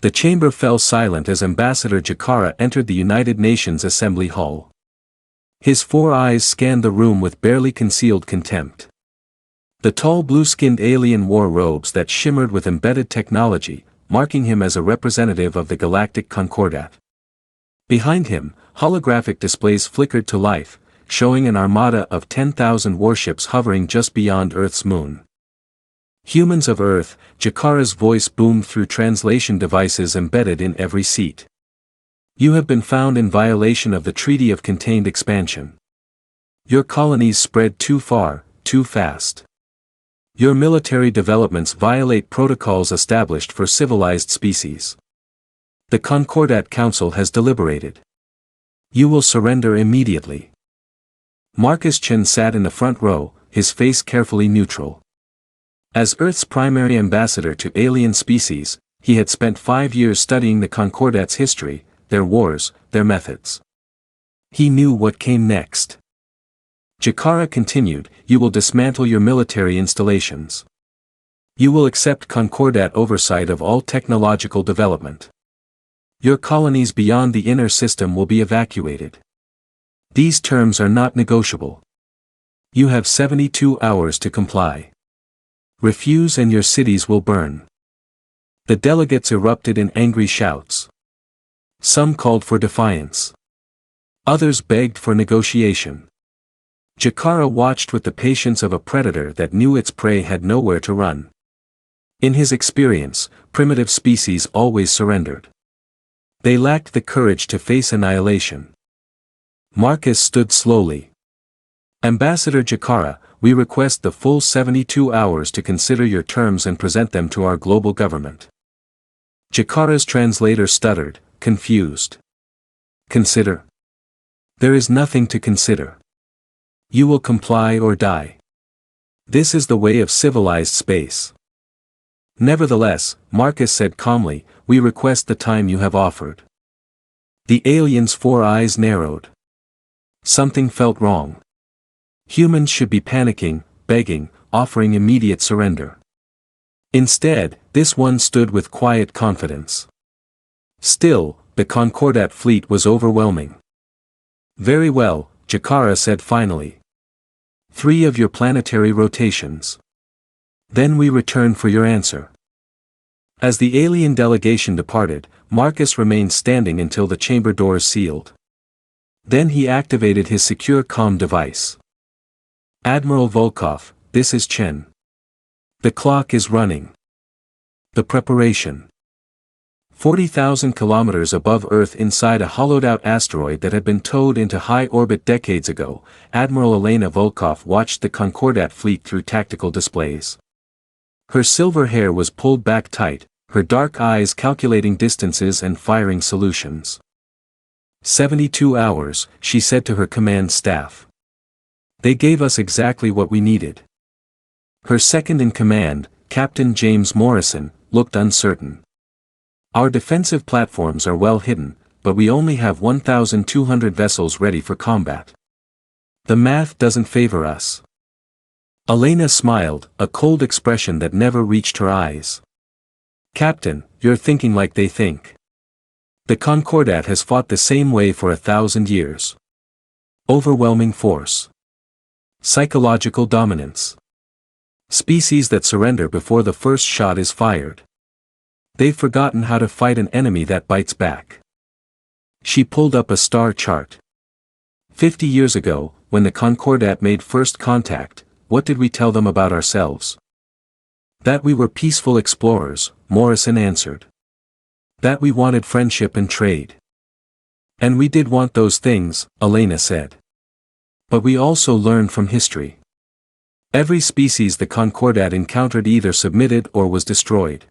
The chamber fell silent as Ambassador Jakara entered the United Nations Assembly Hall. His 4 eyes scanned the room with barely concealed contempt. The tall blue-skinned alien wore robes that shimmered with embedded technology, marking him as a representative of the Galactic Concordat. Behind him, holographic displays flickered to life, showing an armada of 10,000 warships hovering just beyond Earth's moon. Humans of Earth, Jakara's voice boomed through translation devices embedded in every seat. You have been found in violation of the Treaty of Contained Expansion. Your colonies spread too far, too fast. Your military developments violate protocols established for civilized species. The Concordat Council has deliberated. You will surrender immediately. Marcus Chen sat in the front row, his face carefully neutral. As Earth's primary ambassador to alien species, he had spent 5 years studying the Concordat's history, their wars, their methods. He knew what came next. Jakara continued, you will dismantle your military installations. You will accept Concordat oversight of all technological development. Your colonies beyond the inner system will be evacuated. These terms are not negotiable. You have 72 hours to comply. Refuse and your cities will burn. The delegates erupted in angry shouts. Some called for defiance. Others begged for negotiation. Jakara watched with the patience of a predator that knew its prey had nowhere to run. In his experience, primitive species always surrendered. They lacked the courage to face annihilation. Marcus stood slowly. Ambassador Jakara, we request the full 72 hours to consider your terms and present them to our global government. Jakara's translator stuttered, confused. Consider? There is nothing to consider. You will comply or die. This is the way of civilized space. Nevertheless, Marcus said calmly, we request the time you have offered. The alien's 4 eyes narrowed. Something felt wrong. Humans should be panicking, begging, offering immediate surrender. Instead, this one stood with quiet confidence. Still, the Concordat fleet was overwhelming. Very well, Jakara said finally. 3 of your planetary rotations. Then we return for your answer. As the alien delegation departed, Marcus remained standing until the chamber doors sealed. Then he activated his secure comm device. Admiral Volkov, this is Chen. The clock is running. The preparation. 40,000 kilometers above Earth inside a hollowed-out asteroid that had been towed into high orbit decades ago, Admiral Elena Volkov watched the Concordat fleet through tactical displays. Her silver hair was pulled back tight, her dark eyes calculating distances and firing solutions. 72 hours, she said to her command staff. They gave us exactly what we needed. Her second-in-command, Captain James Morrison, looked uncertain. Our defensive platforms are well hidden, but we only have 1,200 vessels ready for combat. The math doesn't favor us. Elena smiled, a cold expression that never reached her eyes. Captain, you're thinking like they think. The Concordat has fought the same way for 1,000 years. Overwhelming force. Psychological dominance. Species that surrender before the first shot is fired. They've forgotten how to fight an enemy that bites back. She pulled up a star chart. 50 years ago, when the Concordat made first contact, what did we tell them about ourselves? That we were peaceful explorers, Morrison answered. That we wanted friendship and trade. And we did want those things, Elena said. But we also learned from history. Every species the Concordat encountered either submitted or was destroyed.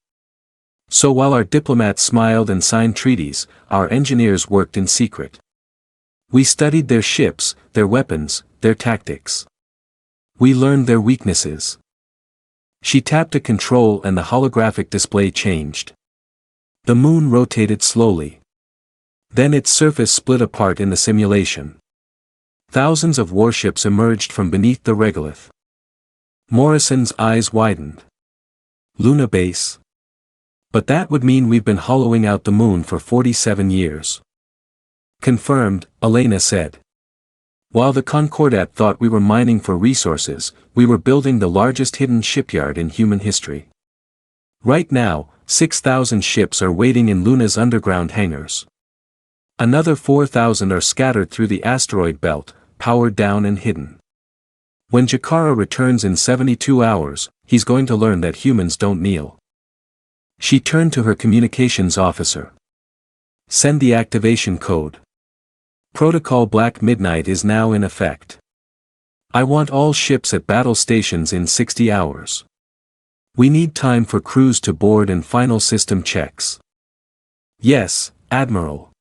So while our diplomats smiled and signed treaties, our engineers worked in secret. We studied their ships, their weapons, their tactics. We learned their weaknesses. She tapped a control and the holographic display changed. The moon rotated slowly. Then its surface split apart in the simulation. Thousands of warships emerged from beneath the regolith. Morrison's eyes widened. Luna Base. But that would mean we've been hollowing out the moon for 47 years. Confirmed, Elena said. While the Concordat thought we were mining for resources, we were building the largest hidden shipyard in human history. Right now, 6,000 ships are waiting in Luna's underground hangars. Another 4,000 are scattered through the asteroid belt, powered down and hidden. When Jakara returns in 72 hours, he's going to learn that humans don't kneel. She turned to her communications officer. Send the activation code. Protocol Black Midnight is now in effect. I want all ships at battle stations in 60 hours. We need time for crews to board and final system checks. Yes, Admiral.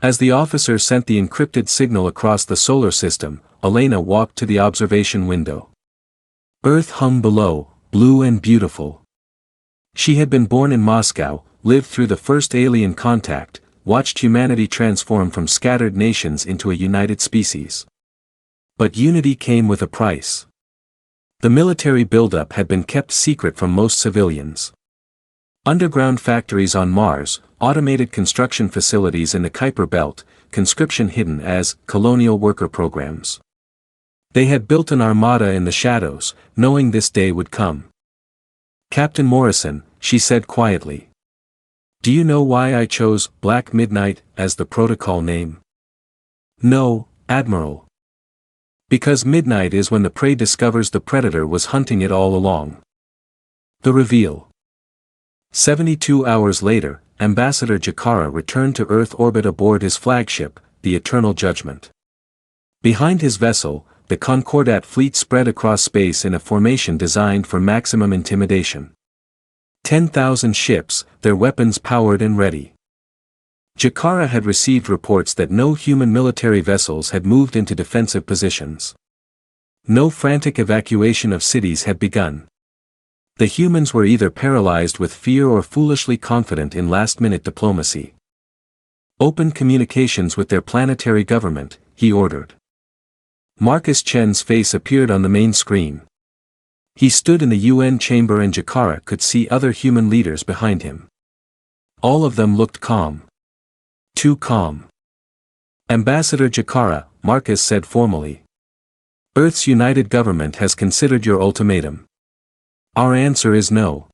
As the officer sent the encrypted signal across the solar system, Elena walked to the observation window. Earth hung below, blue and beautiful. She had been born in Moscow, lived through the first alien contact, watched humanity transform from scattered nations into a united species. But unity came with a price. The military buildup had been kept secret from most civilians. Underground factories on Mars, automated construction facilities in the Kuiper Belt, conscription hidden as colonial worker programs. They had built an armada in the shadows, knowing this day would come. Captain Morrison, she said quietly. Do you know why I chose Black Midnight as the protocol name? No, Admiral. Because midnight is when the prey discovers the predator was hunting it all along. The reveal. 72 hours later, Ambassador Jakara returned to Earth orbit aboard his flagship, the Eternal Judgment. Behind his vessel, the Concordat fleet spread across space in a formation designed for maximum intimidation. 10,000 ships, their weapons powered and ready. Jakara had received reports that no human military vessels had moved into defensive positions. No frantic evacuation of cities had begun. The humans were either paralyzed with fear or foolishly confident in last-minute diplomacy. Open communications with their planetary government, he ordered. Marcus Chen's face appeared on the main screen. He stood in the UN chamber and Jakara could see other human leaders behind him. All of them looked calm. Too calm. Ambassador Jakara, Marcus said formally. Earth's united government has considered your ultimatum. Our answer is no.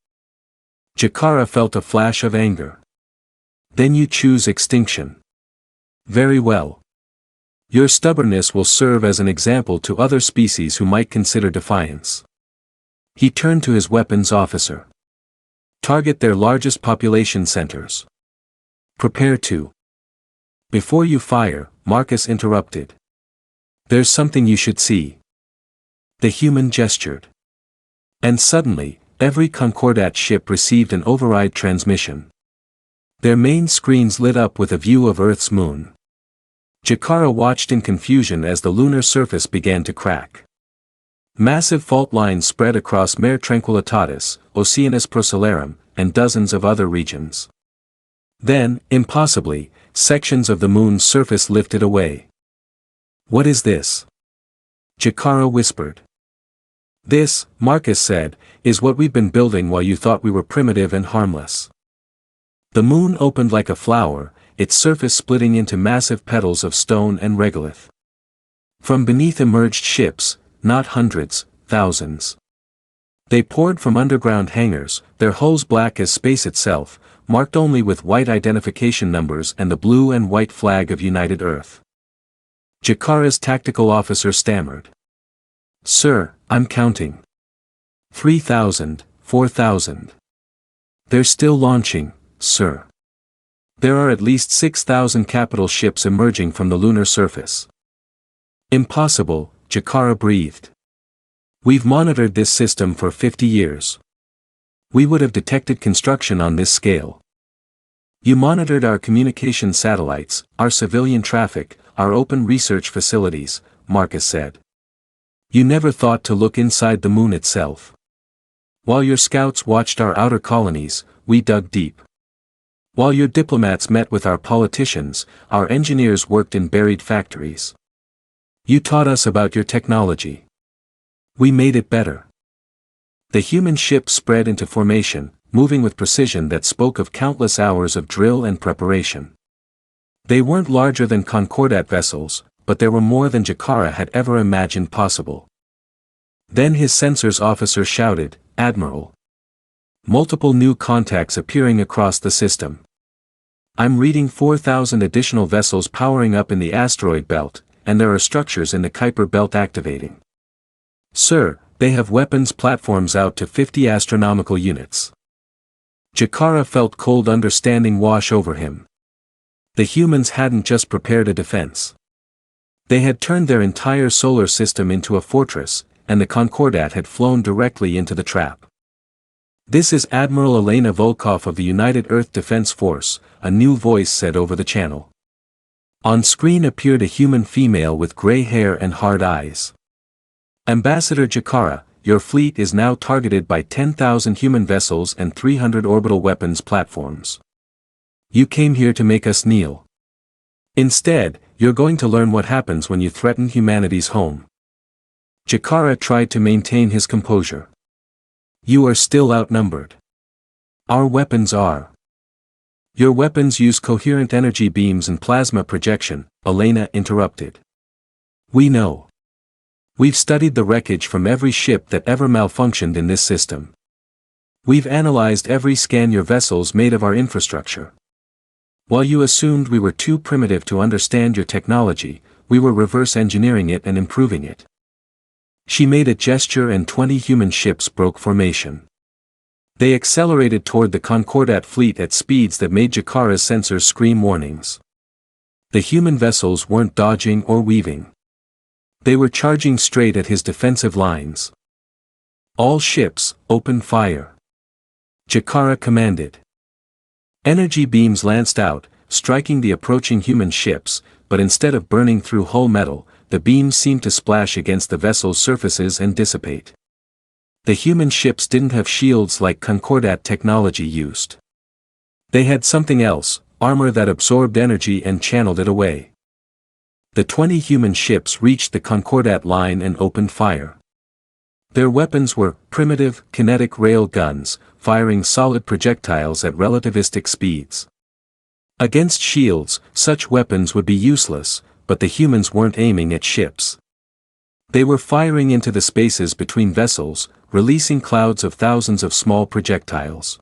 Jakara felt a flash of anger. Then you choose extinction. Very well. Your stubbornness will serve as an example to other species who might consider defiance. He turned to his weapons officer. Target their largest population centers. Prepare to. Before you fire, Marcus interrupted. There's something you should see. The human gestured. And suddenly, every Concordat ship received an override transmission. Their main screens lit up with a view of Earth's moon. Jakara watched in confusion as the lunar surface began to crack. Massive fault lines spread across Mare Tranquillitatis, Oceanus Procellarum, and dozens of other regions. Then, impossibly, sections of the moon's surface lifted away. What is this? Jakara whispered. This, Marcus said, is what we've been building while you thought we were primitive and harmless. The moon opened like a flower, its surface splitting into massive petals of stone and regolith. From beneath emerged ships, not hundreds, thousands. They poured from underground hangars, their hulls black as space itself, marked only with white identification numbers and the blue and white flag of United Earth. Jakara's tactical officer stammered. Sir, I'm counting. 3,000, 4,000. They're still launching, sir. There are at least 6,000 capital ships emerging from the lunar surface. Impossible, Jakara breathed. We've monitored this system for 50 years. We would have detected construction on this scale. You monitored our communication satellites, our civilian traffic, our open research facilities, Marcus said. You never thought to look inside the moon itself. While your scouts watched our outer colonies, we dug deep. While your diplomats met with our politicians, our engineers worked in buried factories. You taught us about your technology. We made it better. The human ship spread into formation, moving with precision that spoke of countless hours of drill and preparation. They weren't larger than Concordat vessels, but there were more than Jakara had ever imagined possible. Then his sensors officer shouted, "Admiral." Multiple new contacts appearing across the system. "I'm reading 4,000 additional vessels powering up in the asteroid belt, and there are structures in the Kuiper belt activating. Sir, they have weapons platforms out to 50 astronomical units." Jakara felt cold understanding wash over him. The humans hadn't just prepared a defense. They had turned their entire solar system into a fortress, and the Concordat had flown directly into the trap. "This is Admiral Elena Volkov of the United Earth Defense Force," a new voice said over the channel. On screen appeared a human female with gray hair and hard eyes. "Ambassador Jakara, your fleet is now targeted by 10,000 human vessels and 300 orbital weapons platforms. You came here to make us kneel. Instead, you're going to learn what happens when you threaten humanity's home." Jakara tried to maintain his composure. "You are still outnumbered. Our weapons are." "Your weapons use coherent energy beams and plasma projection," Elena interrupted. "We know. We've studied the wreckage from every ship that ever malfunctioned in this system. We've analyzed every scan your vessels made of our infrastructure. While you assumed we were too primitive to understand your technology, we were reverse engineering it and improving it." She made a gesture and 20 human ships broke formation. They accelerated toward the Concordat fleet at speeds that made Jakara's sensors scream warnings. The human vessels weren't dodging or weaving. They were charging straight at his defensive lines. "All ships, open fire," Jakara commanded. Energy beams lanced out, striking the approaching human ships, but instead of burning through hull metal, the beams seemed to splash against the vessel's surfaces and dissipate. The human ships didn't have shields like Concordat technology used. They had something else, armor that absorbed energy and channeled it away. The 20 human ships reached the Concordat line and opened fire. Their weapons were primitive, kinetic rail guns, firing solid projectiles at relativistic speeds. Against shields, such weapons would be useless, but the humans weren't aiming at ships. They were firing into the spaces between vessels, releasing clouds of thousands of small projectiles.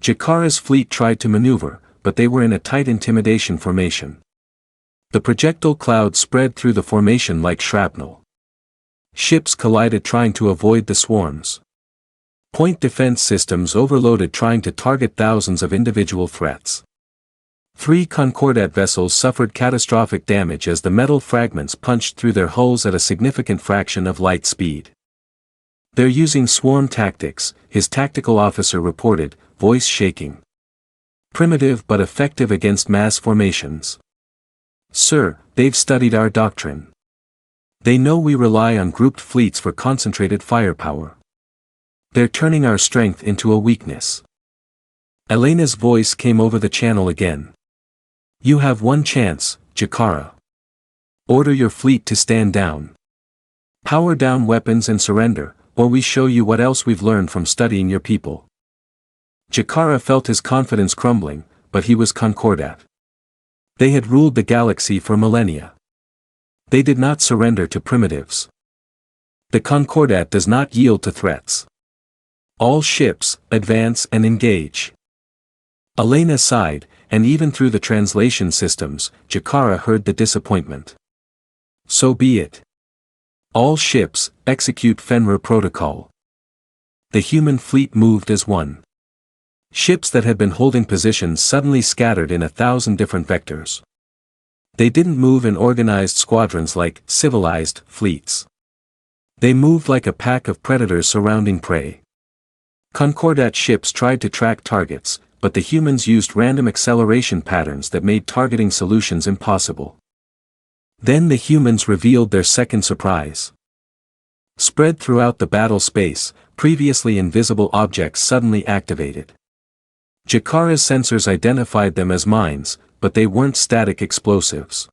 Jakara's fleet tried to maneuver, but they were in a tight intimidation formation. The projectile cloud spread through the formation like shrapnel. Ships collided trying to avoid the swarms. Point defense systems overloaded trying to target thousands of individual threats. 3 Concordat vessels suffered catastrophic damage as the metal fragments punched through their hulls at a significant fraction of light speed. "They're using swarm tactics," his tactical officer reported, voice shaking. "Primitive but effective against mass formations. Sir, they've studied our doctrine. They know we rely on grouped fleets for concentrated firepower. They're turning our strength into a weakness." Elena's voice came over the channel again. "You have one chance, Jakara. Order your fleet to stand down. Power down weapons and surrender, or we show you what else we've learned from studying your people." Jakara felt his confidence crumbling, but he was Concordat. They had ruled the galaxy for millennia. They did not surrender to primitives. The Concordat does not yield to threats. "All ships, advance and engage." Elena sighed, and even through the translation systems, Jakara heard the disappointment. "So be it. All ships, execute Fenrir Protocol." The human fleet moved as one. Ships that had been holding positions suddenly scattered in 1,000 different vectors. They didn't move in organized squadrons like civilized fleets. They moved like a pack of predators surrounding prey. Concordat ships tried to track targets, but the humans used random acceleration patterns that made targeting solutions impossible. Then the humans revealed their second surprise. Spread throughout the battle space, previously invisible objects suddenly activated. Jakara's sensors identified them as mines, but they weren't static explosives.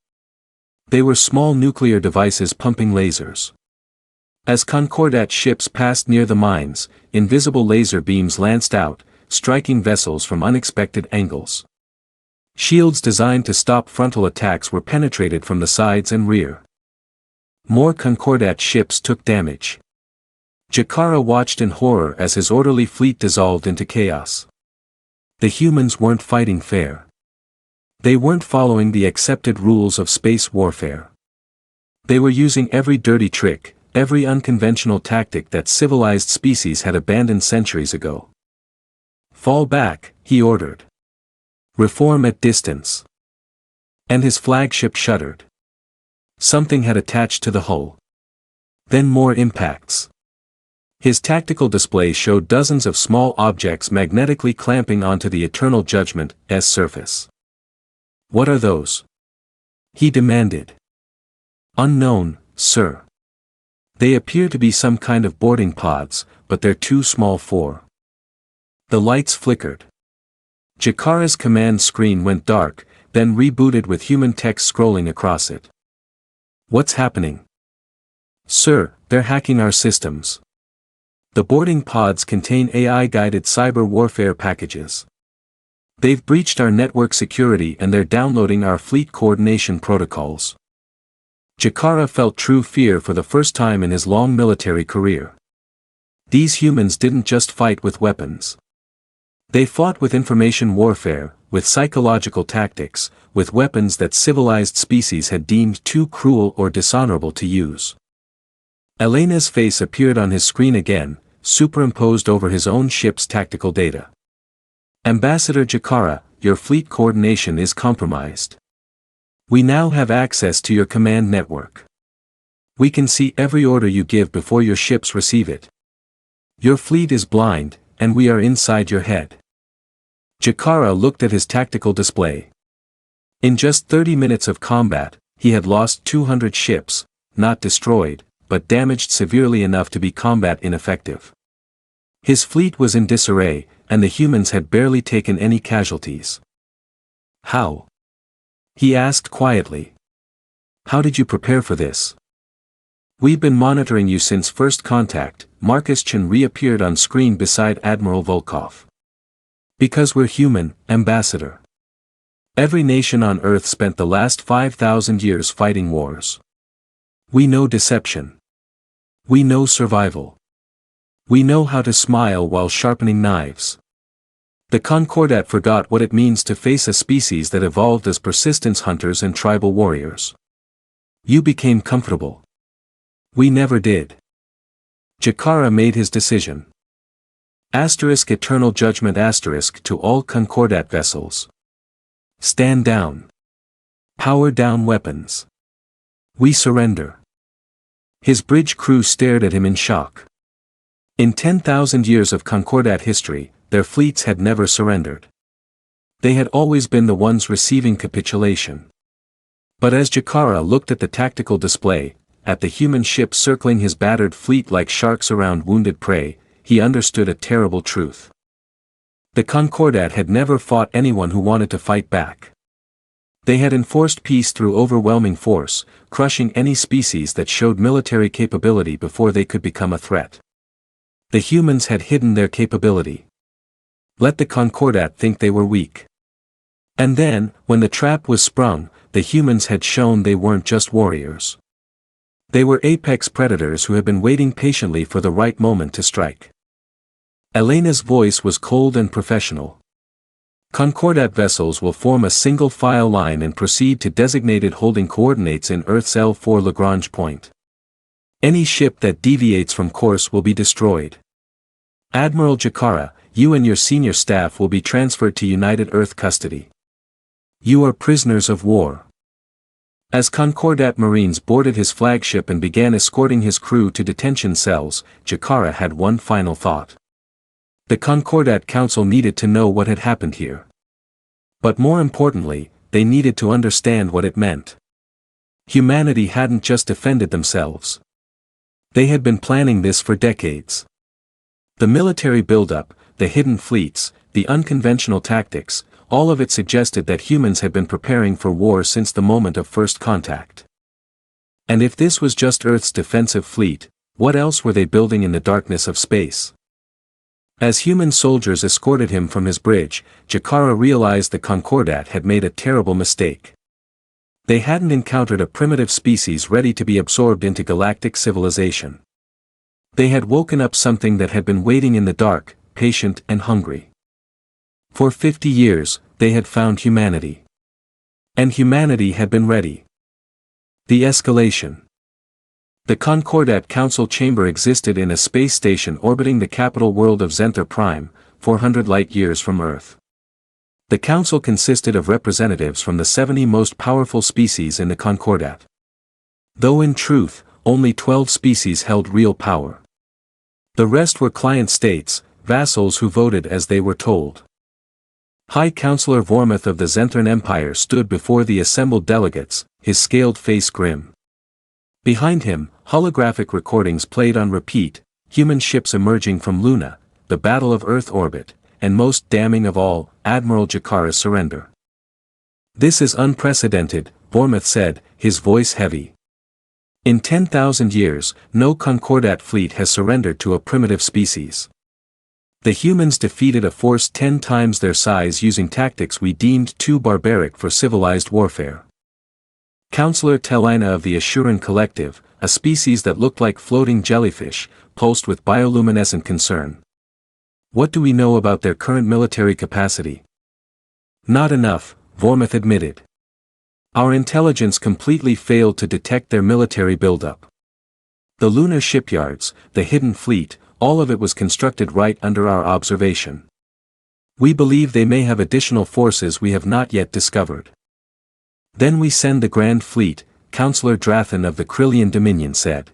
They were small nuclear devices pumping lasers. As Concordat ships passed near the mines, invisible laser beams lanced out, striking vessels from unexpected angles. Shields designed to stop frontal attacks were penetrated from the sides and rear. More Concordat ships took damage. Jakara watched in horror as his orderly fleet dissolved into chaos. The humans weren't fighting fair. They weren't following the accepted rules of space warfare. They were using every dirty trick, every unconventional tactic that civilized species had abandoned centuries ago. "Fall back," he ordered. "Reform at distance." And his flagship shuddered. Something had attached to the hull. Then more impacts. His tactical display showed dozens of small objects magnetically clamping onto the Eternal Judgment's surface. "What are those?" he demanded. "Unknown, sir. They appear to be some kind of boarding pods, but they're too small for." The lights flickered. Jakara's command screen went dark, then rebooted with human text scrolling across it. "What's happening?" "Sir, they're hacking our systems. The boarding pods contain AI-guided cyber warfare packages. They've breached our network security and they're downloading our fleet coordination protocols." Jakara felt true fear for the first time in his long military career. These humans didn't just fight with weapons. They fought with information warfare, with psychological tactics, with weapons that civilized species had deemed too cruel or dishonorable to use. Elena's face appeared on his screen again, superimposed over his own ship's tactical data. "Ambassador Jakara, your fleet coordination is compromised. We now have access to your command network. We can see every order you give before your ships receive it. Your fleet is blind, and we are inside your head." Jakara looked at his tactical display. In just 30 minutes of combat, he had lost 200 ships, not destroyed, but damaged severely enough to be combat ineffective. His fleet was in disarray, and the humans had barely taken any casualties. "How?" he asked quietly. "How did you prepare for this?" "We've been monitoring you since first contact." Marcus Chen reappeared on screen beside Admiral Volkov. "Because we're human, Ambassador. Every nation on Earth spent the last 5,000 years fighting wars. We know deception. We know survival. We know how to smile while sharpening knives. The Concordat forgot what it means to face a species that evolved as persistence hunters and tribal warriors. You became comfortable. We never did." Jakara made his decision. Eternal Judgment to all Concordat vessels. Stand down. Power down weapons. We surrender. His bridge crew stared at him in shock. In 10,000 years of Concordat history, their fleets had never surrendered. They had always been the ones receiving capitulation. But as Jakara looked at the tactical display, at the human ships circling his battered fleet like sharks around wounded prey, he understood a terrible truth. The Concordat had never fought anyone who wanted to fight back. They had enforced peace through overwhelming force, crushing any species that showed military capability before they could become a threat. The humans had hidden their capability. Let the Concordat think they were weak. And then, when the trap was sprung, the humans had shown they weren't just warriors. They were apex predators who had been waiting patiently for the right moment to strike. Elena's voice was cold and professional. Concordat vessels will form a single file line and proceed to designated holding coordinates in Earth's L4 Lagrange point. Any ship that deviates from course will be destroyed. Admiral Jakara, you and your senior staff will be transferred to United Earth custody. You are prisoners of war. As Concordat Marines boarded his flagship and began escorting his crew to detention cells, Jakara had one final thought. The Concordat Council needed to know what had happened here. But more importantly, they needed to understand what it meant. Humanity hadn't just defended themselves. They had been planning this for decades. The military buildup, the hidden fleets, the unconventional tactics, all of it suggested that humans had been preparing for war since the moment of first contact. And if this was just Earth's defensive fleet, what else were they building in the darkness of space? As human soldiers escorted him from his bridge, Jakara realized the Concordat had made a terrible mistake. They hadn't encountered a primitive species ready to be absorbed into galactic civilization. They had woken up something that had been waiting in the dark, patient and hungry. For 50 years, they had found humanity. And humanity had been ready. The escalation. The Concordat Council chamber existed in a space station orbiting the capital world of Zenther Prime, 400 light-years from Earth. The council consisted of representatives from the 70 most powerful species in the Concordat. Though in truth, only 12 species held real power. The rest were client states, vassals who voted as they were told. High Counselor Vormuth of the Zenthern Empire stood before the assembled delegates, his scaled face grim. Behind him, holographic recordings played on repeat, human ships emerging from Luna, the Battle of Earth orbit, and most damning of all, Admiral Jakara's surrender. "This is unprecedented," Vormuth said, his voice heavy. "In 10,000 years, no Concordat fleet has surrendered to a primitive species. The humans defeated a force 10 times their size using tactics we deemed too barbaric for civilized warfare." Counselor Telina of the Assuran Collective, a species that looked like floating jellyfish, pulsed with bioluminescent concern. "What do we know about their current military capacity?" "Not enough," Vormuth admitted. "Our intelligence completely failed to detect their military buildup. The lunar shipyards, the hidden fleet, all of it was constructed right under our observation. We believe they may have additional forces we have not yet discovered." "Then we send the Grand Fleet," Counselor Drathan of the Krillian Dominion said.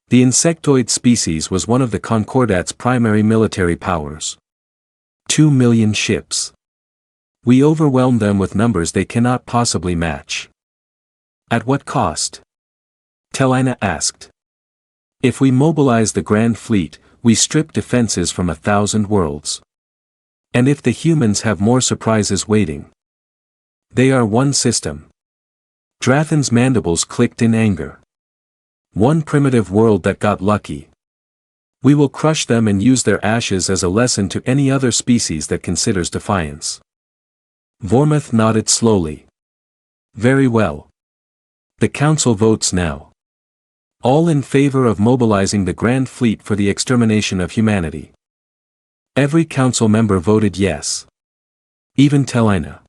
The insectoid species was one of the Concordat's primary military powers. 2 million ships. We overwhelmed them with numbers they cannot possibly match. "At what cost?" Telina asked. "If we mobilize the Grand Fleet, we strip defenses from 1,000 worlds. And if the humans have more surprises waiting. They are one system." Drathan's mandibles clicked in anger. "One primitive world that got lucky. We will crush them and use their ashes as a lesson to any other species that considers defiance." Vormuth nodded slowly. "Very well. The council votes now. All in favor of mobilizing the Grand Fleet for the extermination of humanity." Every council member voted yes. Even Telina.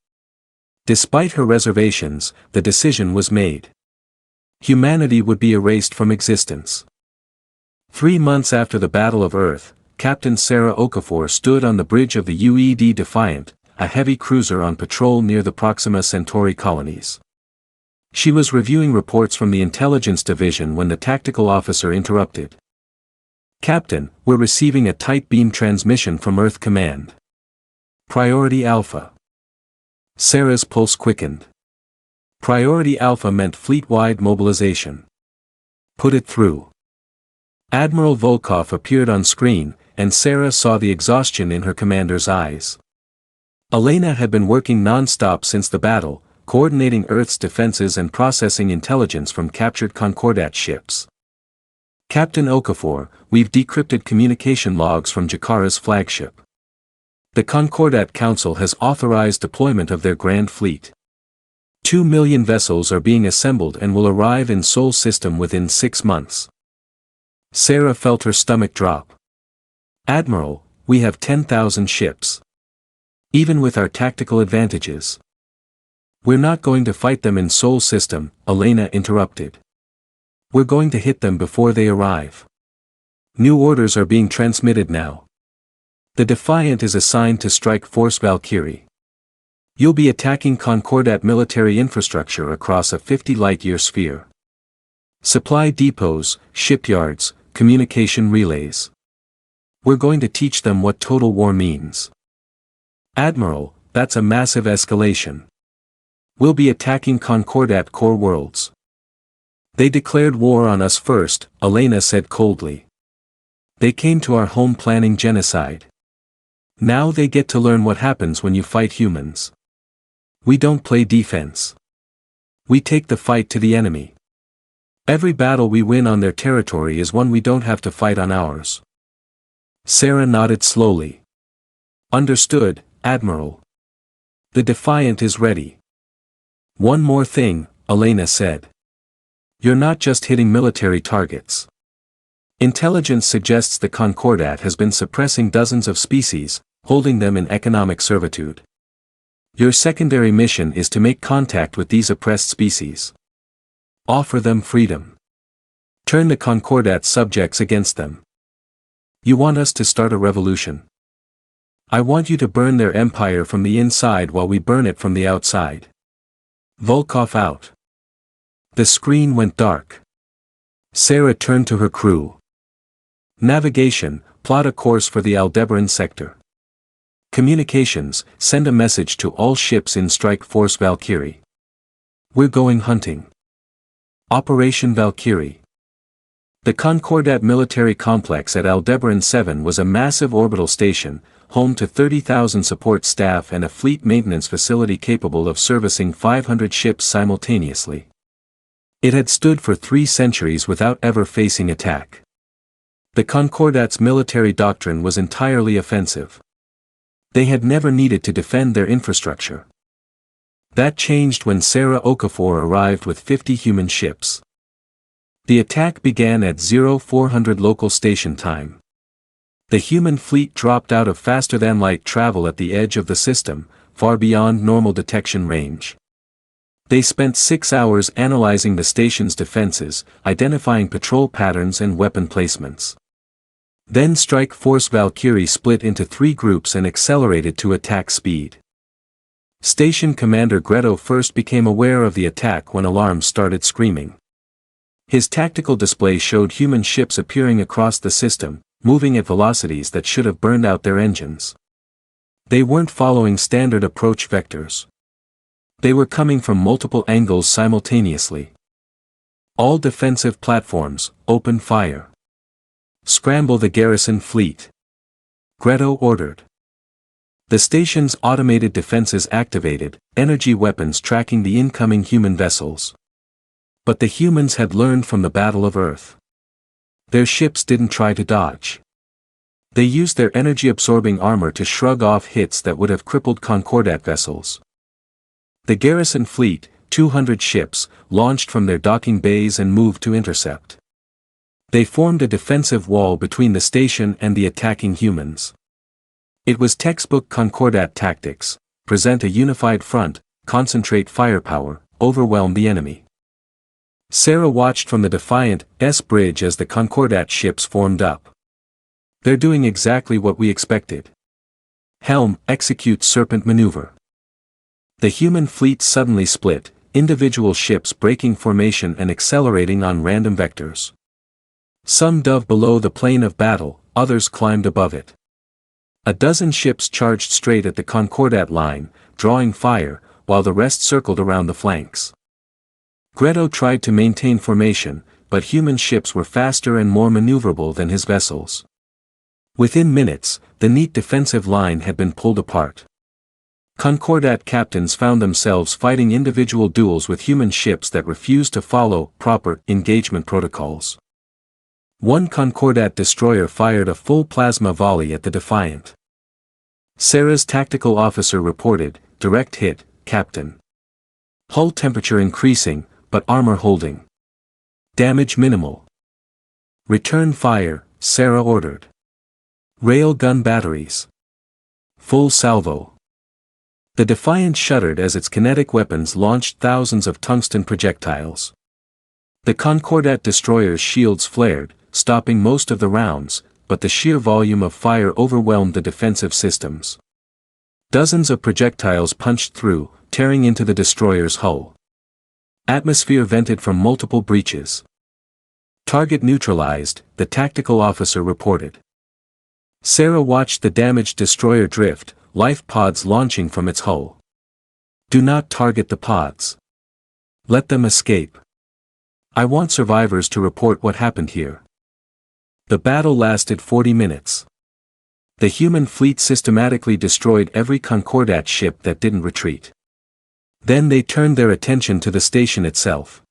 Despite her reservations, the decision was made. Humanity would be erased from existence. 3 months after the Battle of Earth, Captain Sarah Okafor stood on the bridge of the UED Defiant, a heavy cruiser on patrol near the Proxima Centauri colonies. She was reviewing reports from the Intelligence Division when the tactical officer interrupted. "Captain, we're receiving a tight beam transmission from Earth Command. Priority Alpha." Sarah's pulse quickened. Priority Alpha meant fleet-wide mobilization. "Put it through." Admiral Volkov appeared on screen, and Sarah saw the exhaustion in her commander's eyes. Elena had been working non-stop since the battle, coordinating Earth's defenses and processing intelligence from captured Concordat ships. "Captain Okafor, we've decrypted communication logs from Jakara's flagship. The Concordat Council has authorized deployment of their Grand Fleet. 2 million vessels are being assembled and will arrive in Sol System within 6 months. Sarah felt her stomach drop. "Admiral, we have 10,000 ships. Even with our tactical advantages. We're not going to fight them in Sol System," Elena interrupted. "We're going to hit them before they arrive. New orders are being transmitted now. The Defiant is assigned to strike Force Valkyrie. You'll be attacking Concordat military infrastructure across a 50 light-year sphere. Supply depots, shipyards, communication relays. We're going to teach them what total war means." "Admiral, that's a massive escalation. We'll be attacking Concordat core worlds." "They declared war on us first," Elena said coldly. "They came to our home planning genocide. Now they get to learn what happens when you fight humans. We don't play defense. We take the fight to the enemy. Every battle we win on their territory is one we don't have to fight on ours." Sarah nodded slowly. Understood, Admiral. The Defiant is ready. One more thing, Elena said. You're not just hitting military targets. Intelligence suggests the Concordat has been suppressing dozens of species, holding them in economic servitude. Your secondary mission is to make contact with these oppressed species. Offer them freedom. Turn the Concordat's subjects against them. You want us to start a revolution? I want you to burn their empire from the inside while we burn it from the outside. Volkov out. The screen went dark. Sarah turned to her crew. Navigation, plot a course for the Aldebaran sector. Communications, send a message to all ships in Strike Force Valkyrie. We're going hunting. Operation Valkyrie. The Concordat military complex at Aldebaran 7 was a massive orbital station, home to 30,000 support staff and a fleet maintenance facility capable of servicing 500 ships simultaneously. It had stood for 3 centuries without ever facing attack. The Concordat's military doctrine was entirely offensive. They had never needed to defend their infrastructure. That changed when Sarah Okafor arrived with 50 human ships. The attack began at 0400 local station time. The human fleet dropped out of faster-than-light travel at the edge of the system, far beyond normal detection range. They spent 6 hours analyzing the station's defenses, identifying patrol patterns and weapon placements. Then Strike Force Valkyrie split into 3 groups and accelerated to attack speed. Station Commander Greto first became aware of the attack when alarms started screaming. His tactical display showed human ships appearing across the system, moving at velocities that should have burned out their engines. They weren't following standard approach vectors. They were coming from multiple angles simultaneously. All defensive platforms, open fire. Scramble the garrison fleet. Greto ordered. The station's automated defenses activated, energy weapons tracking the incoming human vessels. But the humans had learned from the Battle of Earth. Their ships didn't try to dodge. They used their energy-absorbing armor to shrug off hits that would have crippled Concordat vessels. The garrison fleet, 200 ships, launched from their docking bays and moved to intercept. They formed a defensive wall between the station and the attacking humans. It was textbook Concordat tactics: present a unified front, concentrate firepower, overwhelm the enemy. Sarah watched from the Defiant's bridge as the Concordat ships formed up. They're doing exactly what we expected. Helm, execute Serpent maneuver. The human fleet suddenly split, individual ships breaking formation and accelerating on random vectors. Some dove below the plane of battle, others climbed above it. A dozen ships charged straight at the Concordat line, drawing fire, while the rest circled around the flanks. Greto tried to maintain formation, but human ships were faster and more maneuverable than his vessels. Within minutes, the neat defensive line had been pulled apart. Concordat captains found themselves fighting individual duels with human ships that refused to follow proper engagement protocols. One Concordat destroyer fired a full plasma volley at the Defiant. Sarah's tactical officer reported, "Direct hit, Captain. Hull temperature increasing, but armor holding. Damage minimal." "Return fire," Sarah ordered. "Rail gun batteries. Full salvo." The Defiant shuddered as its kinetic weapons launched thousands of tungsten projectiles. The Concordat destroyer's shields flared, stopping most of the rounds, but the sheer volume of fire overwhelmed the defensive systems. Dozens of projectiles punched through, tearing into the destroyer's hull. Atmosphere vented from multiple breaches. "Target neutralized," the tactical officer reported. Sarah watched the damaged destroyer drift, life pods launching from its hull. "Do not target the pods. Let them escape. I want survivors to report what happened here." The battle lasted 40 minutes. The human fleet systematically destroyed every Concordat ship that didn't retreat. Then they turned their attention to the station itself.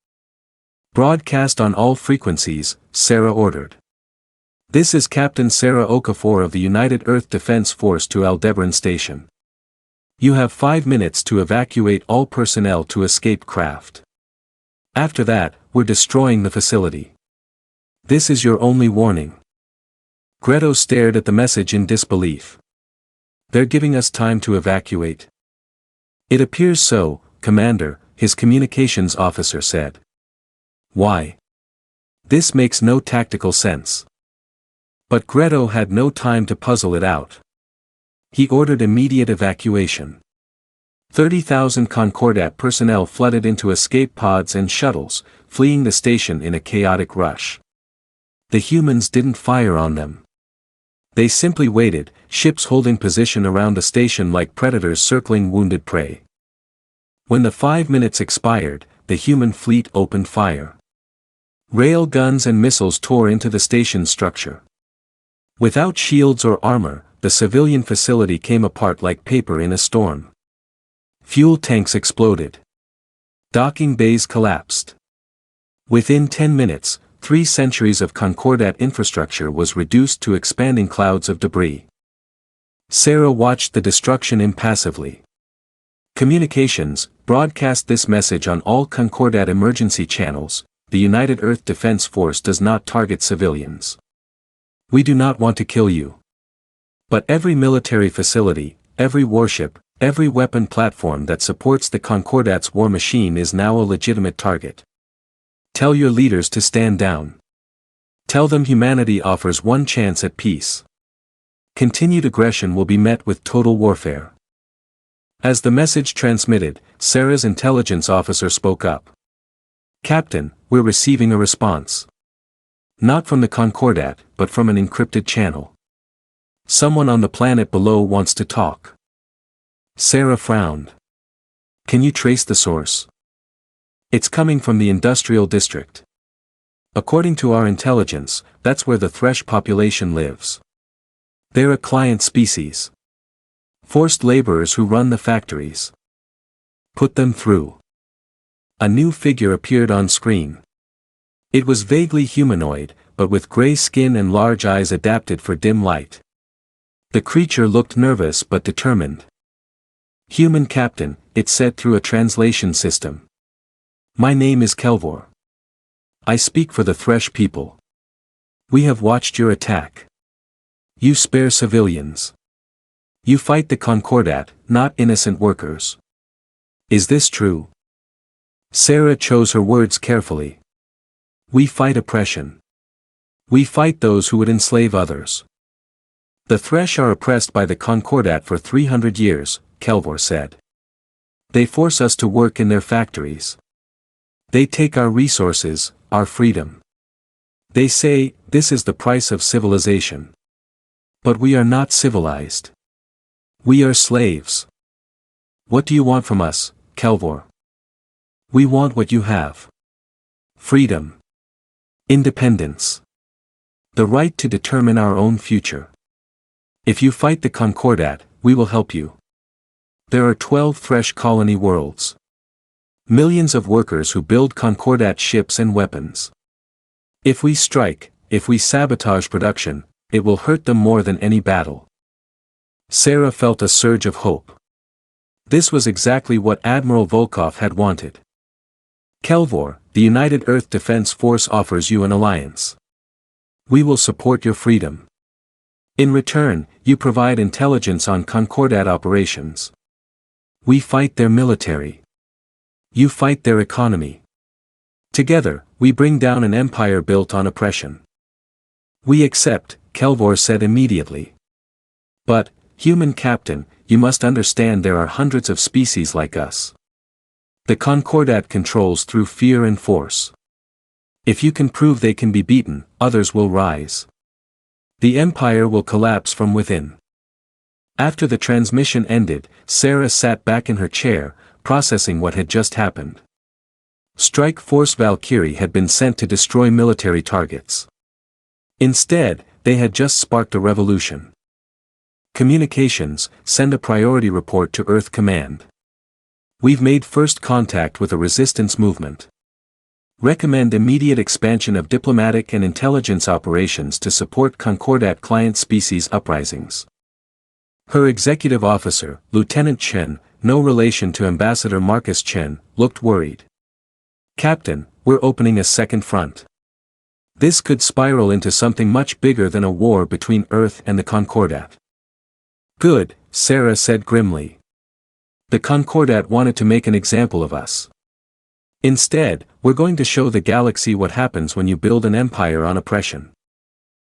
"Broadcast on all frequencies," Sarah ordered. This is Captain Sarah Okafor of the United Earth Defense Force to Aldebaran Station. You have 5 minutes to evacuate all personnel to escape craft. After that, we're destroying the facility. This is your only warning. Greto stared at the message in disbelief. They're giving us time to evacuate. It appears so, Commander, his communications officer said. Why? This makes no tactical sense. But Greto had no time to puzzle it out. He ordered immediate evacuation. 30,000 Concordat personnel flooded into escape pods and shuttles, fleeing the station in a chaotic rush. The humans didn't fire on them. They simply waited, ships holding position around the station like predators circling wounded prey. When the 5 minutes expired, the human fleet opened fire. Rail guns and missiles tore into the station structure. Without shields or armor, the civilian facility came apart like paper in a storm. Fuel tanks exploded. Docking bays collapsed. Within 10 minutes, 3 centuries of Concordat infrastructure was reduced to expanding clouds of debris. Sarah watched the destruction impassively. Communications, broadcast this message on all Concordat emergency channels. The United Earth Defense Force does not target civilians. We do not want to kill you. But every military facility, every warship, every weapon platform that supports the Concordat's war machine is now a legitimate target. Tell your leaders to stand down. Tell them humanity offers one chance at peace. Continued aggression will be met with total warfare. As the message transmitted, Sarah's intelligence officer spoke up. Captain, we're receiving a response. Not from the Concordat, but from an encrypted channel. Someone on the planet below wants to talk. Sarah frowned. Can you trace the source? It's coming from the industrial district. According to our intelligence, that's where the Thresh population lives. They're a client species. Forced laborers who run the factories. Put them through. A new figure appeared on screen. It was vaguely humanoid, but with gray skin and large eyes adapted for dim light. The creature looked nervous but determined. Human captain, it said through a translation system. My name is Kelvor. I speak for the Thresh people. We have watched your attack. You spare civilians. You fight the Concordat, not innocent workers. Is this true? Sarah chose her words carefully. We fight oppression. We fight those who would enslave others. The Thresh are oppressed by the Concordat for 300 years, Kelvor said. They force us to work in their factories. They take our resources, our freedom. They say, this is the price of civilization. But we are not civilized. We are slaves. What do you want from us, Kelvor? We want what you have. Freedom. Independence. The right to determine our own future. If you fight the Concordat, we will help you. There are 12 Thresh colony worlds. Millions of workers who build Concordat ships and weapons. If we strike, if we sabotage production, it will hurt them more than any battle. Sarah felt a surge of hope. This was exactly what Admiral Volkov had wanted. Kelvor, the United Earth Defense Force offers you an alliance. We will support your freedom. In return, you provide intelligence on Concordat operations. We fight their military. You fight their economy. Together, we bring down an empire built on oppression. We accept, Kelvor said immediately. But, human captain, you must understand there are hundreds of species like us. The Concordat controls through fear and force. If you can prove they can be beaten, others will rise. The empire will collapse from within. After the transmission ended, Sarah sat back in her chair, processing what had just happened. Strike Force Valkyrie had been sent to destroy military targets. Instead, they had just sparked a revolution. Communications, send a priority report to Earth Command. We've made first contact with a resistance movement. Recommend immediate expansion of diplomatic and intelligence operations to support Concordat client species uprisings. Her executive officer, Lieutenant Chen, no relation to Ambassador Marcus Chen, looked worried. Captain, we're opening a second front. This could spiral into something much bigger than a war between Earth and the Concordat. Good, Sarah said grimly. The Concordat wanted to make an example of us. Instead, we're going to show the galaxy what happens when you build an empire on oppression.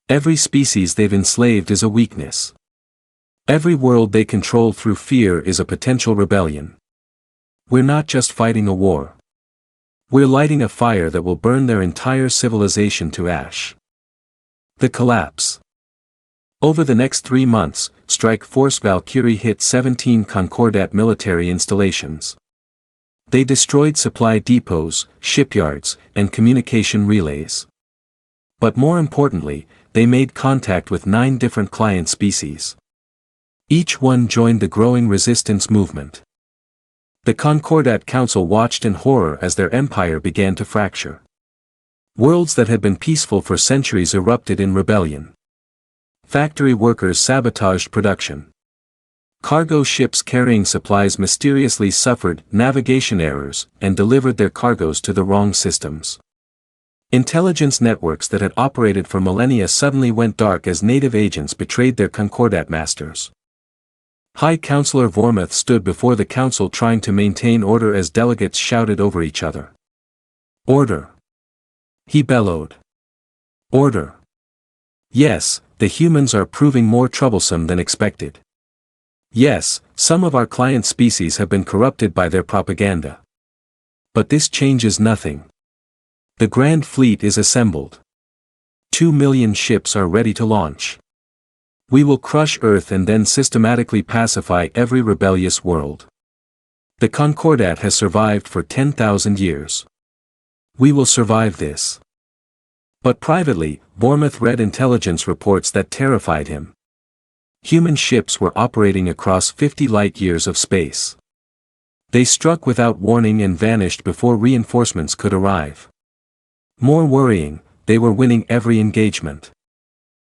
Every species they've enslaved is a weakness. Every world they control through fear is a potential rebellion. We're not just fighting a war. We're lighting a fire that will burn their entire civilization to ash. The collapse. Over the next 3 months, Strike Force Valkyrie hit 17 Concordat military installations. They destroyed supply depots, shipyards, and communication relays. But more importantly, they made contact with 9 different client species. Each one joined the growing resistance movement. The Concordat Council watched in horror as their empire began to fracture. Worlds that had been peaceful for centuries erupted in rebellion. Factory workers sabotaged production. Cargo ships carrying supplies mysteriously suffered navigation errors and delivered their cargoes to the wrong systems. Intelligence networks that had operated for millennia suddenly went dark as native agents betrayed their Concordat masters. High Counselor Vormuth stood before the council trying to maintain order as delegates shouted over each other. Order! He bellowed. Order! Yes, the humans are proving more troublesome than expected. Yes, some of our client species have been corrupted by their propaganda. But this changes nothing. The Grand Fleet is assembled. 2 million ships are ready to launch. We will crush Earth and then systematically pacify every rebellious world. The Concordat has survived for 10,000 years. We will survive this. But privately, Vormuth read intelligence reports that terrified him. Human ships were operating across 50 light-years of space. They struck without warning and vanished before reinforcements could arrive. More worrying, they were winning every engagement.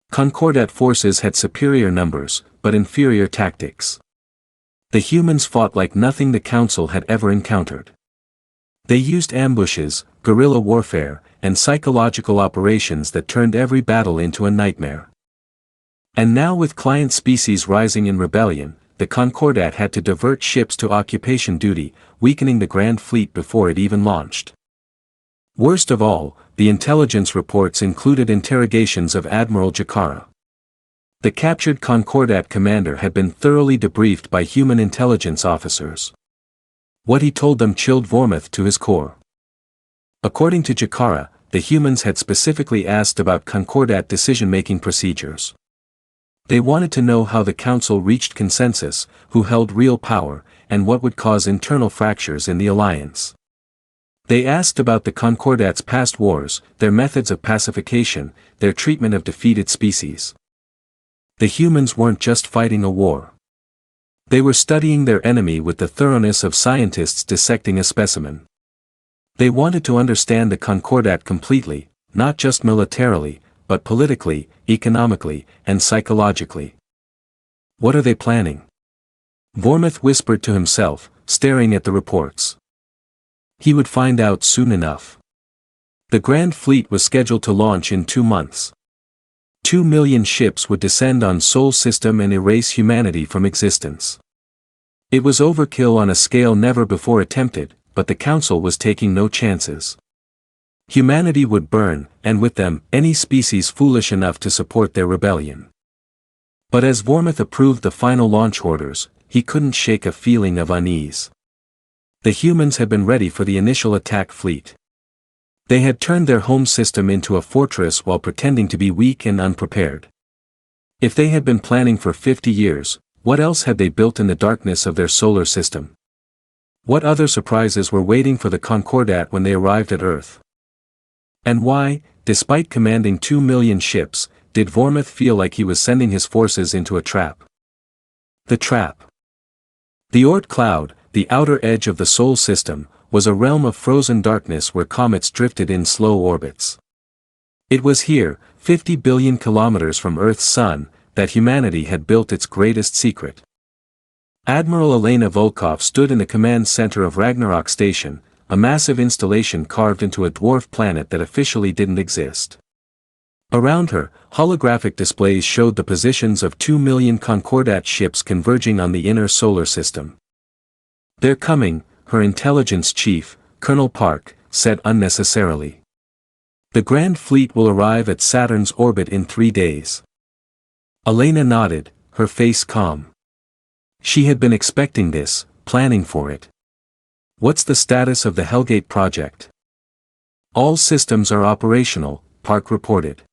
Concordat forces had superior numbers, but inferior tactics. The humans fought like nothing the Council had ever encountered. They used ambushes, guerrilla warfare, and psychological operations that turned every battle into a nightmare. And now with client species rising in rebellion, the Concordat had to divert ships to occupation duty, weakening the Grand Fleet before it even launched. Worst of all, the intelligence reports included interrogations of Admiral Jakara. The captured Concordat commander had been thoroughly debriefed by human intelligence officers. What he told them chilled Vormuth to his core. According to Jakara, the humans had specifically asked about Concordat decision-making procedures. They wanted to know how the Council reached consensus, who held real power, and what would cause internal fractures in the alliance. They asked about the Concordat's past wars, their methods of pacification, their treatment of defeated species. The humans weren't just fighting a war. They were studying their enemy with the thoroughness of scientists dissecting a specimen. They wanted to understand the Concordat completely, not just militarily, but politically, economically, and psychologically. What are they planning? Vormuth whispered to himself, staring at the reports. He would find out soon enough. The Grand Fleet was scheduled to launch in 2 months. 2 million ships would descend on Sol System and erase humanity from existence. It was overkill on a scale never before attempted, but the Council was taking no chances. Humanity would burn, and with them, any species foolish enough to support their rebellion. But as Vormuth approved the final launch orders, he couldn't shake a feeling of unease. The humans had been ready for the initial attack fleet. They had turned their home system into a fortress while pretending to be weak and unprepared. If they had been planning for 50 years, what else had they built in the darkness of their solar system? What other surprises were waiting for the Concordat when they arrived at Earth? And why, despite commanding 2 million ships, did Vormuth feel like he was sending his forces into a trap? The trap. The Oort cloud, the outer edge of the Sol system, was a realm of frozen darkness where comets drifted in slow orbits. It was here, 50 billion kilometers from Earth's sun, that humanity had built its greatest secret. Admiral Elena Volkov stood in the command center of Ragnarok Station, a massive installation carved into a dwarf planet that officially didn't exist. Around her, holographic displays showed the positions of 2 million Concordat ships converging on the inner solar system. "They're coming," her intelligence chief, Colonel Park, said unnecessarily. "The Grand Fleet will arrive at Saturn's orbit in 3 days." Elena nodded, her face calm. She had been expecting this, planning for it. "What's the status of the Hellgate project?" "All systems are operational," Park reported.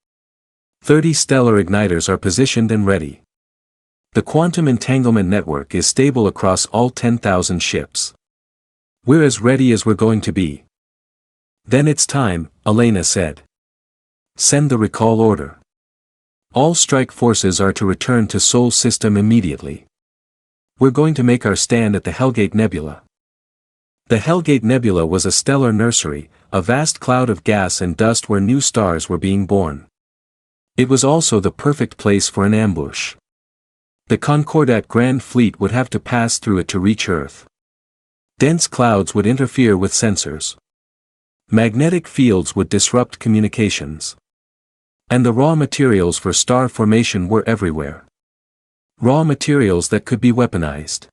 30 stellar igniters are positioned and ready. The quantum entanglement network is stable across all 10,000 ships. "We're as ready as we're going to be." "Then it's time," Elena said. "Send the recall order. All strike forces are to return to Sol system immediately. We're going to make our stand at the Hellgate Nebula." The Hellgate Nebula was a stellar nursery, a vast cloud of gas and dust where new stars were being born. It was also the perfect place for an ambush. The Concordat Grand Fleet would have to pass through it to reach Earth. Dense clouds would interfere with sensors. Magnetic fields would disrupt communications. And the raw materials for star formation were everywhere. Raw materials that could be weaponized.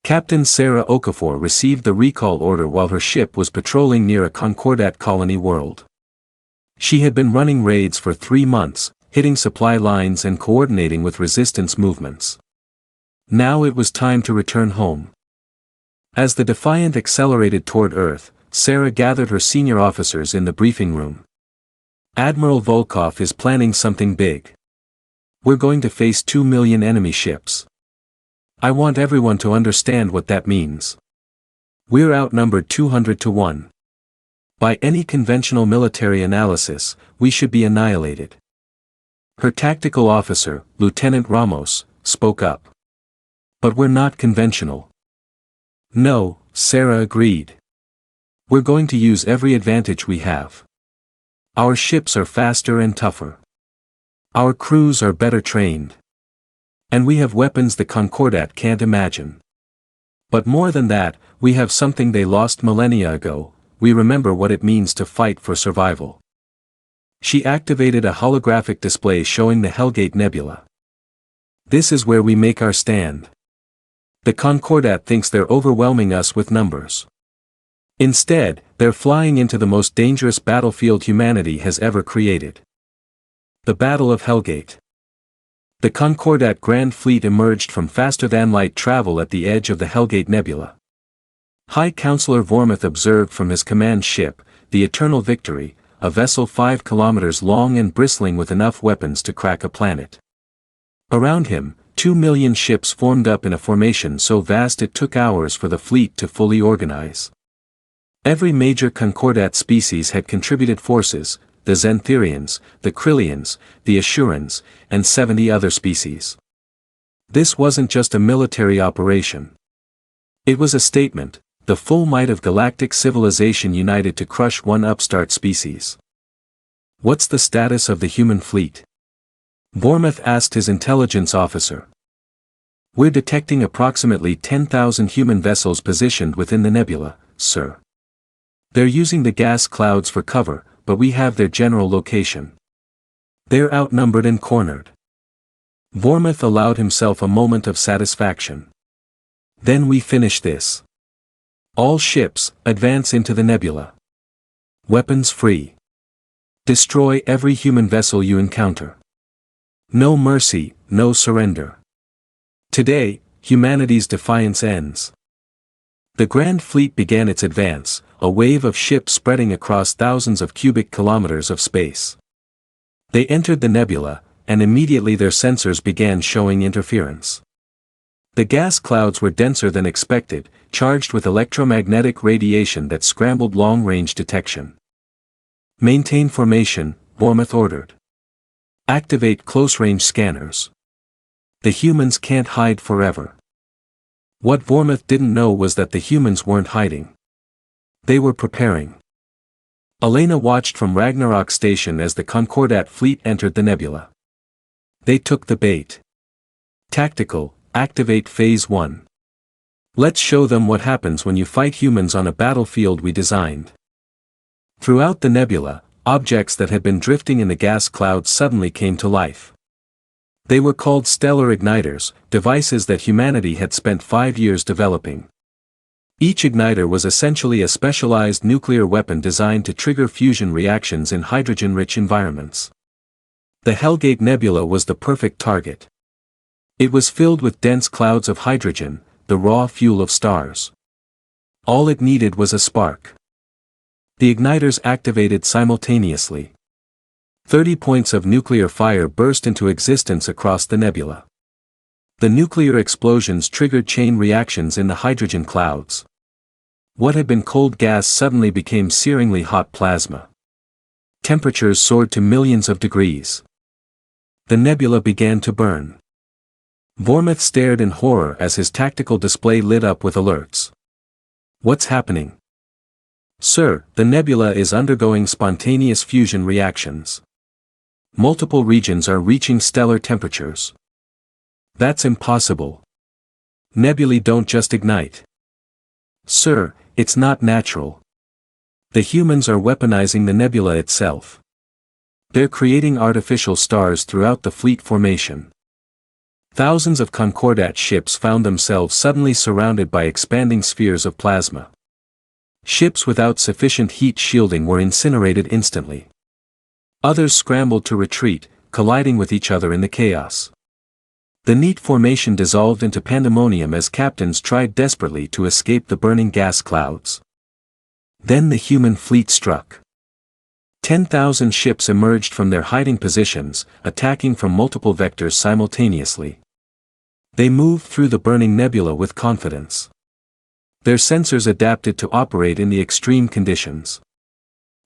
Captain Sarah Okafor received the recall order while her ship was patrolling near a Concordat colony world. She had been running raids for 3 months, hitting supply lines and coordinating with resistance movements. Now it was time to return home. As the Defiant accelerated toward Earth, Sarah gathered her senior officers in the briefing room. "Admiral Volkov is planning something big. We're going to face 2 million enemy ships. I want everyone to understand what that means. We're outnumbered 200 to 1. By any conventional military analysis, we should be annihilated." Her tactical officer, Lieutenant Ramos, spoke up. "But we're not conventional." "No," Sarah agreed. "We're going to use every advantage we have. Our ships are faster and tougher. Our crews are better trained. And we have weapons the Concordat can't imagine. But more than that, we have something they lost millennia ago: we remember what it means to fight for survival." She activated a holographic display showing the Hellgate Nebula. "This is where we make our stand. The Concordat thinks they're overwhelming us with numbers. Instead, they're flying into the most dangerous battlefield humanity has ever created. The Battle of Hellgate." The Concordat Grand Fleet emerged from faster-than-light travel at the edge of the Hellgate Nebula. High Counselor Vormuth observed from his command ship, the Eternal Victory, a vessel 5 kilometers long and bristling with enough weapons to crack a planet. Around him, 2 million ships formed up in a formation so vast it took hours for the fleet to fully organize. Every major Concordat species had contributed forces: the Xantherians, the Krillians, the Asurans, and 70 other species. This wasn't just a military operation. It was a statement: the full might of galactic civilization united to crush one upstart species. "What's the status of the human fleet?" Vormuth asked his intelligence officer. "We're detecting approximately 10,000 human vessels positioned within the nebula, sir. They're using the gas clouds for cover, but we have their general location. They're outnumbered and cornered." Vormuth allowed himself a moment of satisfaction. "Then we finish this. All ships, advance into the nebula. Weapons free. Destroy every human vessel you encounter. No mercy, no surrender. Today, humanity's defiance ends." The Grand Fleet began its advance, a wave of ships spreading across thousands of cubic kilometers of space. They entered the nebula, and immediately their sensors began showing interference. The gas clouds were denser than expected, charged with electromagnetic radiation that scrambled long-range detection. "Maintain formation," Vormuth ordered. "Activate close-range scanners. The humans can't hide forever." What Vormuth didn't know was that the humans weren't hiding. They were preparing. Elena watched from Ragnarok Station as the Concordat fleet entered the nebula. They took the bait. Tactical, activate Phase 1. Let's show them what happens when you fight humans on a battlefield we designed. Throughout the nebula, objects that had been drifting in the gas clouds suddenly came to life. They were called stellar igniters, devices that humanity had spent 5 years developing. Each igniter was essentially a specialized nuclear weapon designed to trigger fusion reactions in hydrogen-rich environments. The Hellgate Nebula was the perfect target. It was filled with dense clouds of hydrogen, the raw fuel of stars. All it needed was a spark. The igniters activated simultaneously. 30 points of nuclear fire burst into existence across the nebula. The nuclear explosions triggered chain reactions in the hydrogen clouds. What had been cold gas suddenly became searingly hot plasma. Temperatures soared to millions of degrees. The nebula began to burn. Vormuth stared in horror as his tactical display lit up with alerts. What's happening? Sir, the nebula is undergoing spontaneous fusion reactions. Multiple regions are reaching stellar temperatures. That's impossible. Nebulae don't just ignite. Sir, it's not natural. The humans are weaponizing the nebula itself. They're creating artificial stars throughout the fleet formation. Thousands of Concordat ships found themselves suddenly surrounded by expanding spheres of plasma. Ships without sufficient heat shielding were incinerated instantly. Others scrambled to retreat, colliding with each other in the chaos. The neat formation dissolved into pandemonium as captains tried desperately to escape the burning gas clouds. Then the human fleet struck. 10,000 ships emerged from their hiding positions, attacking from multiple vectors simultaneously. They moved through the burning nebula with confidence. Their sensors adapted to operate in the extreme conditions.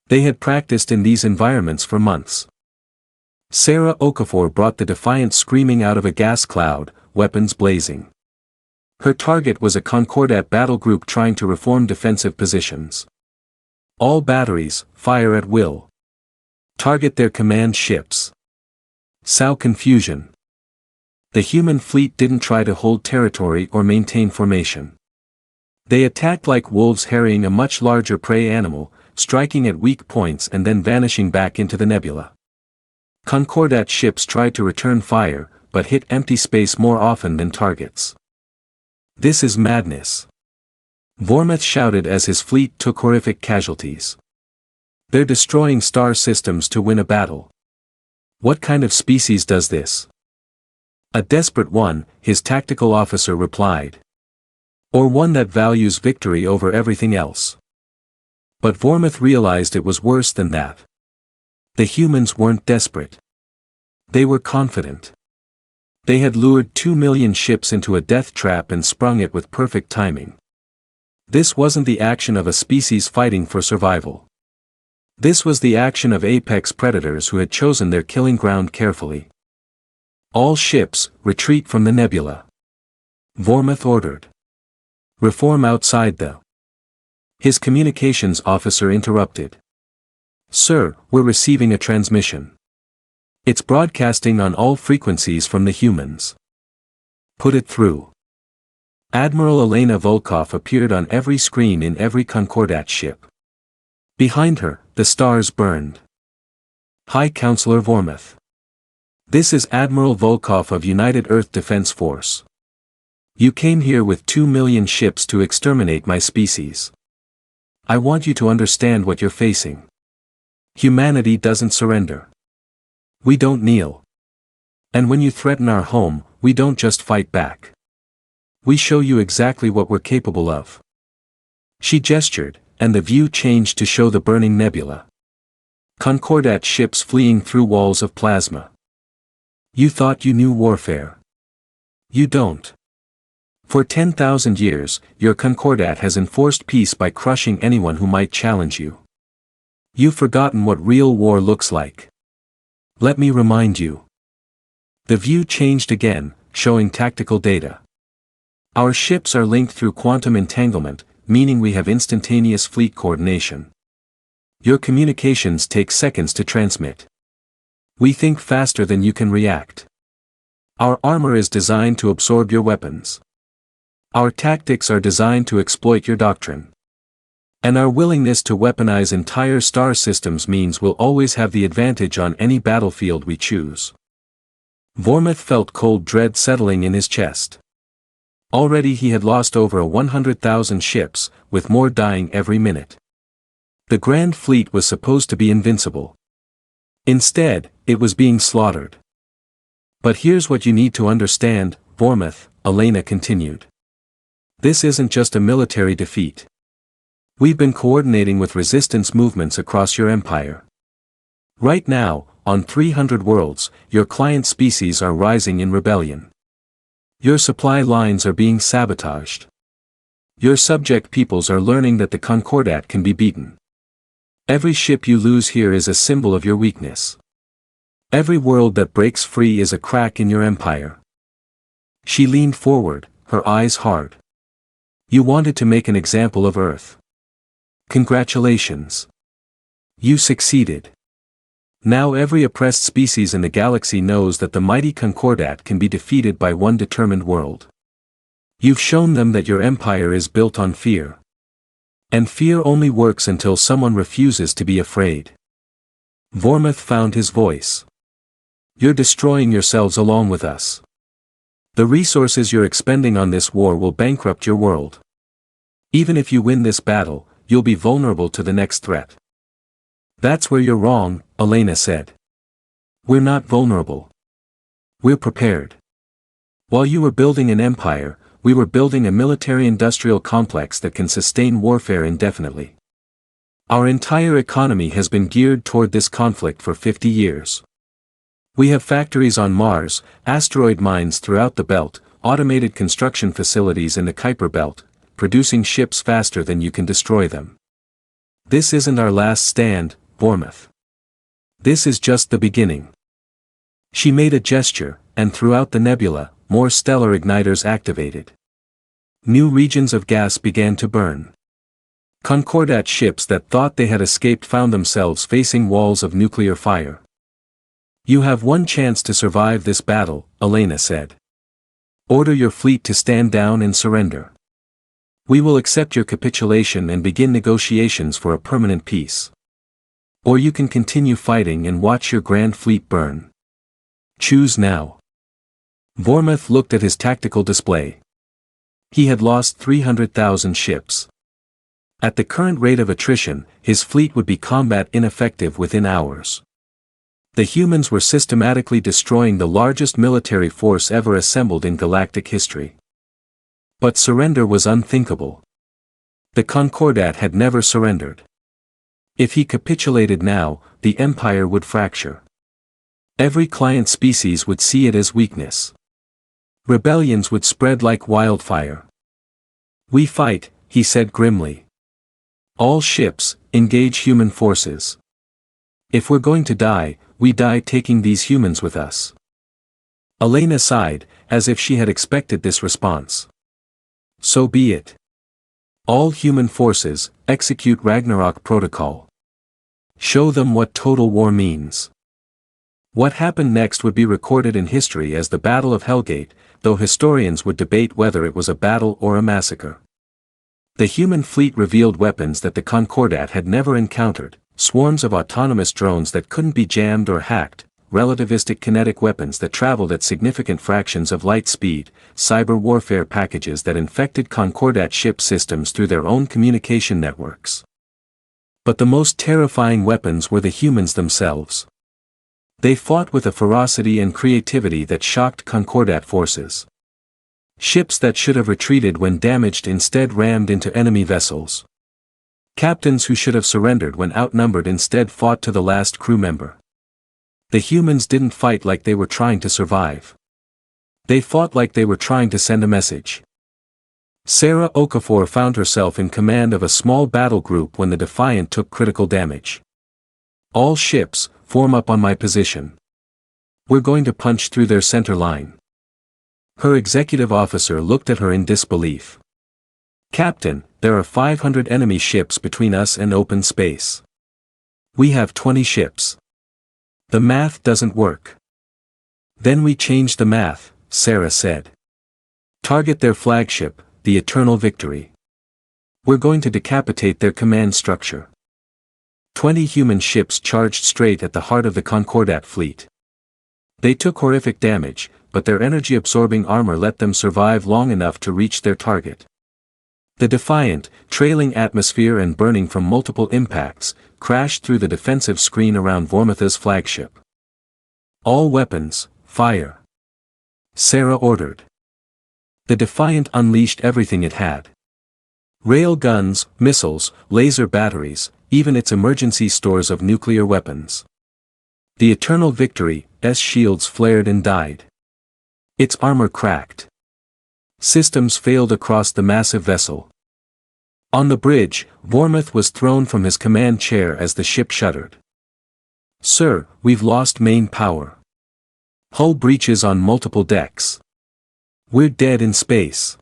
They had practiced in these environments for months. Sarah Okafor brought the Defiant screaming out of a gas cloud, weapons blazing. Her target was a Concordat battle group trying to reform defensive positions. All batteries, fire at will. Target their command ships. Sow confusion. The human fleet didn't try to hold territory or maintain formation. They attacked like wolves harrying a much larger prey animal, striking at weak points and then vanishing back into the nebula. Concordat ships tried to return fire, but hit empty space more often than targets. This is madness. Vormuth shouted as his fleet took horrific casualties. They're destroying star systems to win a battle. What kind of species does this? A desperate one, his tactical officer replied. Or one that values victory over everything else. But Vormuth realized it was worse than that. The humans weren't desperate. They were confident. They had lured 2 million ships into a death trap and sprung it with perfect timing. This wasn't the action of a species fighting for survival. This was the action of apex predators who had chosen their killing ground carefully. All ships, retreat from the nebula. Vormuth ordered. Reform outside the... His communications officer interrupted. Sir, we're receiving a transmission. It's broadcasting on all frequencies from the humans. Put it through. Admiral Elena Volkov appeared on every screen in every Concordat ship. Behind her, the stars burned. High Counselor Vormuth. This is Admiral Volkov of United Earth Defense Force. You came here with 2 million ships to exterminate my species. I want you to understand what you're facing. Humanity doesn't surrender. We don't kneel. And when you threaten our home, we don't just fight back. We show you exactly what we're capable of. She gestured, and the view changed to show the burning nebula. Concordat ships fleeing through walls of plasma. You thought you knew warfare. You don't. For 10,000 years, your Concordat has enforced peace by crushing anyone who might challenge you. You've forgotten what real war looks like. Let me remind you. The view changed again, showing tactical data. Our ships are linked through quantum entanglement, meaning we have instantaneous fleet coordination. Your communications take seconds to transmit. We think faster than you can react. Our armor is designed to absorb your weapons. Our tactics are designed to exploit your doctrine. And our willingness to weaponize entire star systems means we'll always have the advantage on any battlefield we choose. Vormith felt cold dread settling in his chest. Already he had lost over 100,000 ships, with more dying every minute. The Grand Fleet was supposed to be invincible. Instead, it was being slaughtered. But here's what you need to understand, Vormith, Elena continued. This isn't just a military defeat. We've been coordinating with resistance movements across your empire. Right now, on 300 worlds, your client species are rising in rebellion. Your supply lines are being sabotaged. Your subject peoples are learning that the Concordat can be beaten. Every ship you lose here is a symbol of your weakness. Every world that breaks free is a crack in your empire. She leaned forward, her eyes hard. You wanted to make an example of Earth. Congratulations. You succeeded. Now every oppressed species in the galaxy knows that the mighty Concordat can be defeated by one determined world. You've shown them that your empire is built on fear. And fear only works until someone refuses to be afraid. Vormith found his voice. You're destroying yourselves along with us. The resources you're expending on this war will bankrupt your world. Even if you win this battle, you'll be vulnerable to the next threat. That's where you're wrong, Elena said. We're not vulnerable. We're prepared. While you were building an empire, we were building a military-industrial complex that can sustain warfare indefinitely. Our entire economy has been geared toward this conflict for 50 years. We have factories on Mars, asteroid mines throughout the belt, automated construction facilities in the Kuiper belt, producing ships faster than you can destroy them. This isn't our last stand, Vormith. This is just the beginning. She made a gesture, and throughout the nebula, more stellar igniters activated. New regions of gas began to burn. Concordat ships that thought they had escaped found themselves facing walls of nuclear fire. You have one chance to survive this battle, Elena said. Order your fleet to stand down and surrender. We will accept your capitulation and begin negotiations for a permanent peace. Or you can continue fighting and watch your grand fleet burn. Choose now. Vormith looked at his tactical display. He had lost 300,000 ships. At the current rate of attrition, his fleet would be combat ineffective within hours. The humans were systematically destroying the largest military force ever assembled in galactic history. But surrender was unthinkable. The Concordat had never surrendered. If he capitulated now, the Empire would fracture. Every client species would see it as weakness. Rebellions would spread like wildfire. We fight, he said grimly. All ships, engage human forces. If we're going to die, we die taking these humans with us. Elena sighed, as if she had expected this response. So be it. All human forces, execute Ragnarok Protocol. Show them what total war means. What happened next would be recorded in history as the Battle of Hellgate, though historians would debate whether it was a battle or a massacre. The human fleet revealed weapons that the Concordat had never encountered, swarms of autonomous drones that couldn't be jammed or hacked, relativistic kinetic weapons that traveled at significant fractions of light speed, cyber warfare packages that infected Concordat ship systems through their own communication networks. But the most terrifying weapons were the humans themselves. They fought with a ferocity and creativity that shocked Concordat forces. Ships that should have retreated when damaged instead rammed into enemy vessels. Captains who should have surrendered when outnumbered instead fought to the last crew member. The humans didn't fight like they were trying to survive. They fought like they were trying to send a message. Sarah Okafor found herself in command of a small battle group when the Defiant took critical damage. All ships, form up on my position. We're going to punch through their center line. Her executive officer looked at her in disbelief. "Captain, there are 500 enemy ships between us and open space. We have 20 ships. The math doesn't work." "Then we change the math," Sarah said. "Target their flagship, the Eternal Victory. We're going to decapitate their command structure." 20 human ships charged straight at the heart of the Concordat fleet. They took horrific damage, but their energy-absorbing armor let them survive long enough to reach their target. The Defiant, trailing atmosphere and burning from multiple impacts, crashed through the defensive screen around Vormitha's flagship. "All weapons, fire," Sarah ordered. The Defiant unleashed everything it had. Rail guns, missiles, laser batteries, even its emergency stores of nuclear weapons. The Eternal Victory's shields flared and died. Its armor cracked. Systems failed across the massive vessel. On the bridge, Vormith was thrown from his command chair as the ship shuddered. "Sir, we've lost main power. Hull breaches on multiple decks. We're dead in space."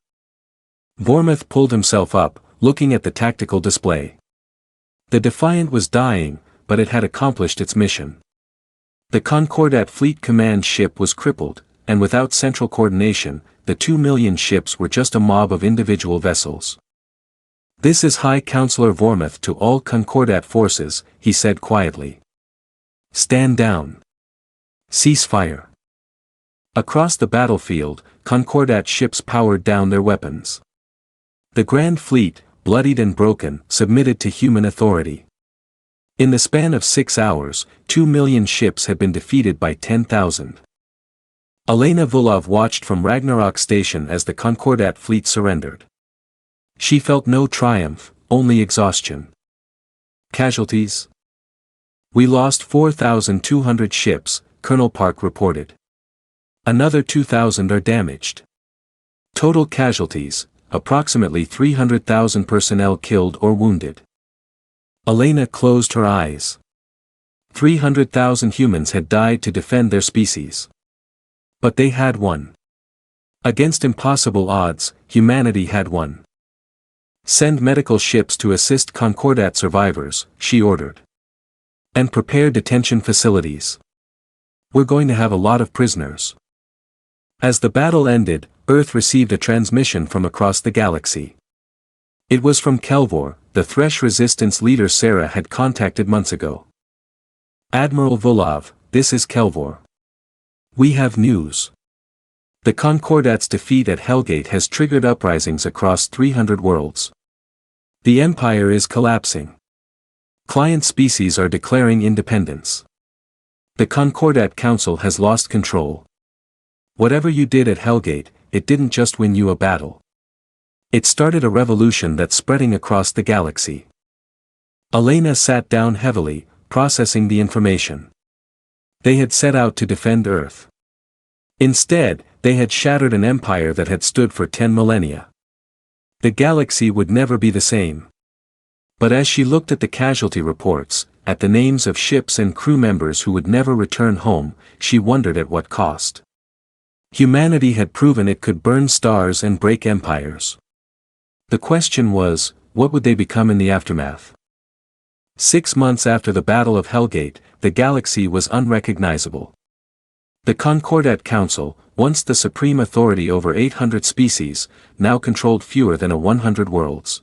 Vormith pulled himself up, looking at the tactical display. The Defiant was dying, but it had accomplished its mission. The Concordat Fleet Command ship was crippled, and without central coordination, the 2 million ships were just a mob of individual vessels. "This is High Counselor Vormith to all Concordat forces," he said quietly. "Stand down. Cease fire." Across the battlefield, Concordat ships powered down their weapons. The Grand Fleet, bloodied and broken, submitted to human authority. In the span of 6 hours, 2 million ships had been defeated by 10,000. Elena Vulov watched from Ragnarok Station as the Concordat fleet surrendered. She felt no triumph, only exhaustion. "Casualties? We lost 4,200 ships," Colonel Park reported. "Another 2,000 are damaged. Total casualties, approximately 300,000 personnel killed or wounded." Elena closed her eyes. 300,000 humans had died to defend their species. But they had won. Against impossible odds, humanity had won. "Send medical ships to assist Concordat survivors," she ordered. "And prepare detention facilities. We're going to have a lot of prisoners." As the battle ended, Earth received a transmission from across the galaxy. It was from Kelvor, the Thresh resistance leader Sarah had contacted months ago. "Admiral Vulov, this is Kelvor. We have news. The Concordat's defeat at Hellgate has triggered uprisings across 300 worlds. The Empire is collapsing. Client species are declaring independence. The Concordat Council has lost control. Whatever you did at Hellgate, it didn't just win you a battle. It started a revolution that's spreading across the galaxy." Elena sat down heavily, processing the information. They had set out to defend Earth. Instead, they had shattered an empire that had stood for 10 millennia. The galaxy would never be the same. But as she looked at the casualty reports, at the names of ships and crew members who would never return home, she wondered at what cost. Humanity had proven it could burn stars and break empires. The question was, what would they become in the aftermath? 6 months after the Battle of Hellgate, the galaxy was unrecognizable. The Concordat Council, once the supreme authority over 800 species, now controlled fewer than 100 worlds.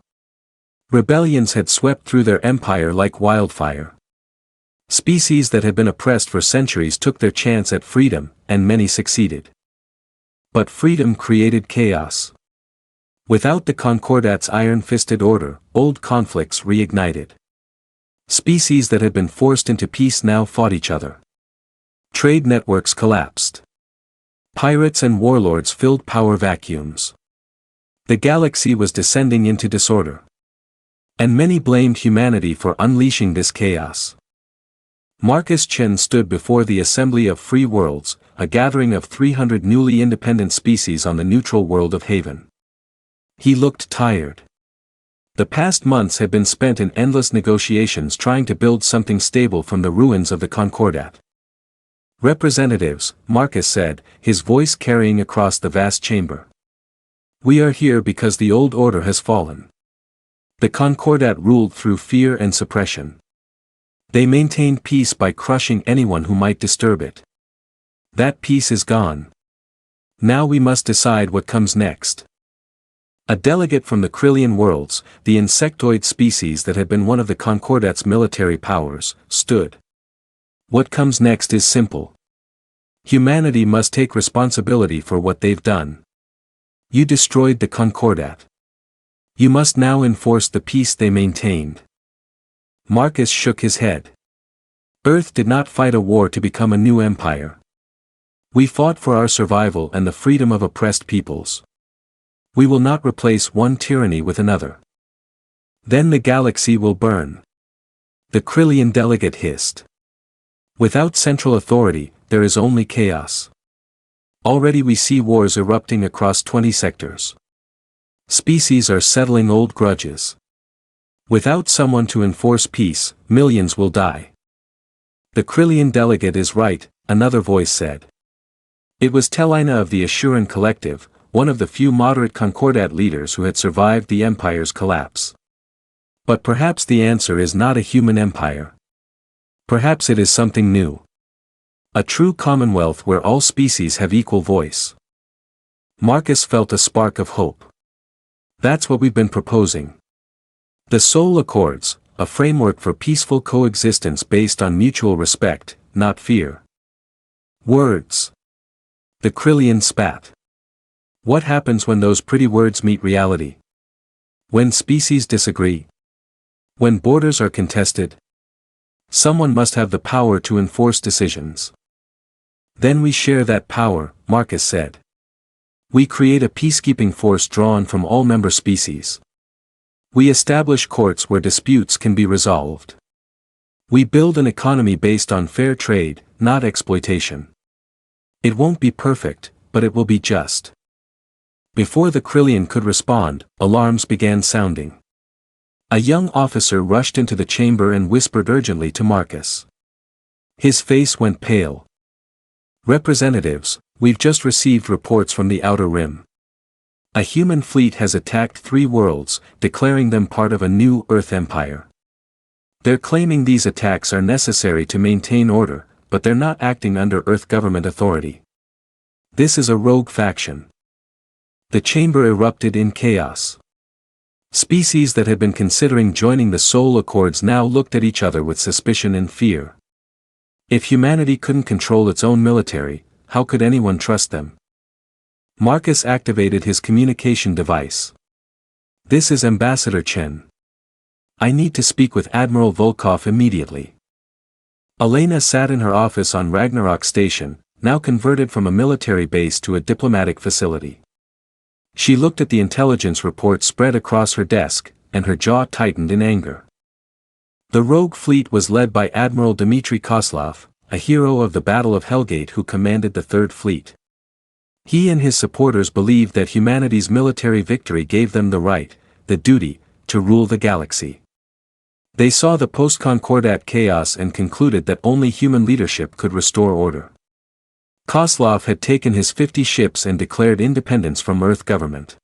Rebellions had swept through their empire like wildfire. Species that had been oppressed for centuries took their chance at freedom, and many succeeded. But freedom created chaos. Without the Concordat's iron-fisted order, old conflicts reignited. Species that had been forced into peace now fought each other. Trade networks collapsed. Pirates and warlords filled power vacuums. The galaxy was descending into disorder. And many blamed humanity for unleashing this chaos. Marcus Chen stood before the Assembly of Free Worlds, a gathering of 300 newly independent species on the neutral world of Haven. He looked tired. The past months had been spent in endless negotiations trying to build something stable from the ruins of the Concordat. Representatives, Marcus said, his voice carrying across the vast chamber. We are here because the old order has fallen. The Concordat ruled through fear and suppression. They maintained peace by crushing anyone who might disturb it. That peace is gone. Now we must decide what comes next. A delegate from the Krillian worlds, the insectoid species that had been one of the Concordat's military powers, stood. What comes next is simple. Humanity must take responsibility for what they've done. You destroyed the Concordat. You must now enforce the peace they maintained. Marcus shook his head. Earth did not fight a war to become a new empire. We fought for our survival and the freedom of oppressed peoples. We will not replace one tyranny with another. Then the galaxy will burn. The Krillian delegate hissed. Without central authority, there is only chaos. Already we see wars erupting across 20 sectors. Species are settling old grudges. Without someone to enforce peace, millions will die. The Krillian delegate is right, another voice said. It was Telina of the Assuran Collective, one of the few moderate Concordat leaders who had survived the Empire's collapse. But perhaps the answer is not a human empire. Perhaps it is something new. A true commonwealth where all species have equal voice. Marcus felt a spark of hope. That's what we've been proposing. The Soul Accords, a framework for peaceful coexistence based on mutual respect, not fear. Words. The Krillian spat. What happens when those pretty words meet reality? When species disagree? When borders are contested? Someone must have the power to enforce decisions. Then we share that power, Marcus said. We create a peacekeeping force drawn from all member species. We establish courts where disputes can be resolved. We build an economy based on fair trade, not exploitation. It won't be perfect, but it will be just. Before the Krillian could respond, alarms began sounding. A young officer rushed into the chamber and whispered urgently to Marcus. His face went pale. Representatives, we've just received reports from the Outer Rim. A human fleet has attacked 3 worlds, declaring them part of a new Earth Empire. They're claiming these attacks are necessary to maintain order, but they're not acting under Earth government authority. This is a rogue faction. The chamber erupted in chaos. Species that had been considering joining the Soul Accords now looked at each other with suspicion and fear. If humanity couldn't control its own military, how could anyone trust them? Marcus activated his communication device. This is Ambassador Chen. I need to speak with Admiral Volkov immediately. Elena sat in her office on Ragnarok Station, now converted from a military base to a diplomatic facility. She looked at the intelligence report spread across her desk, and her jaw tightened in anger. The rogue fleet was led by Admiral Dmitry Koslov, a hero of the Battle of Hellgate who commanded the Third Fleet. He and his supporters believed that humanity's military victory gave them the right, the duty, to rule the galaxy. They saw the post-Concordat chaos and concluded that only human leadership could restore order. Koslov had taken his 50 ships and declared independence from Earth government.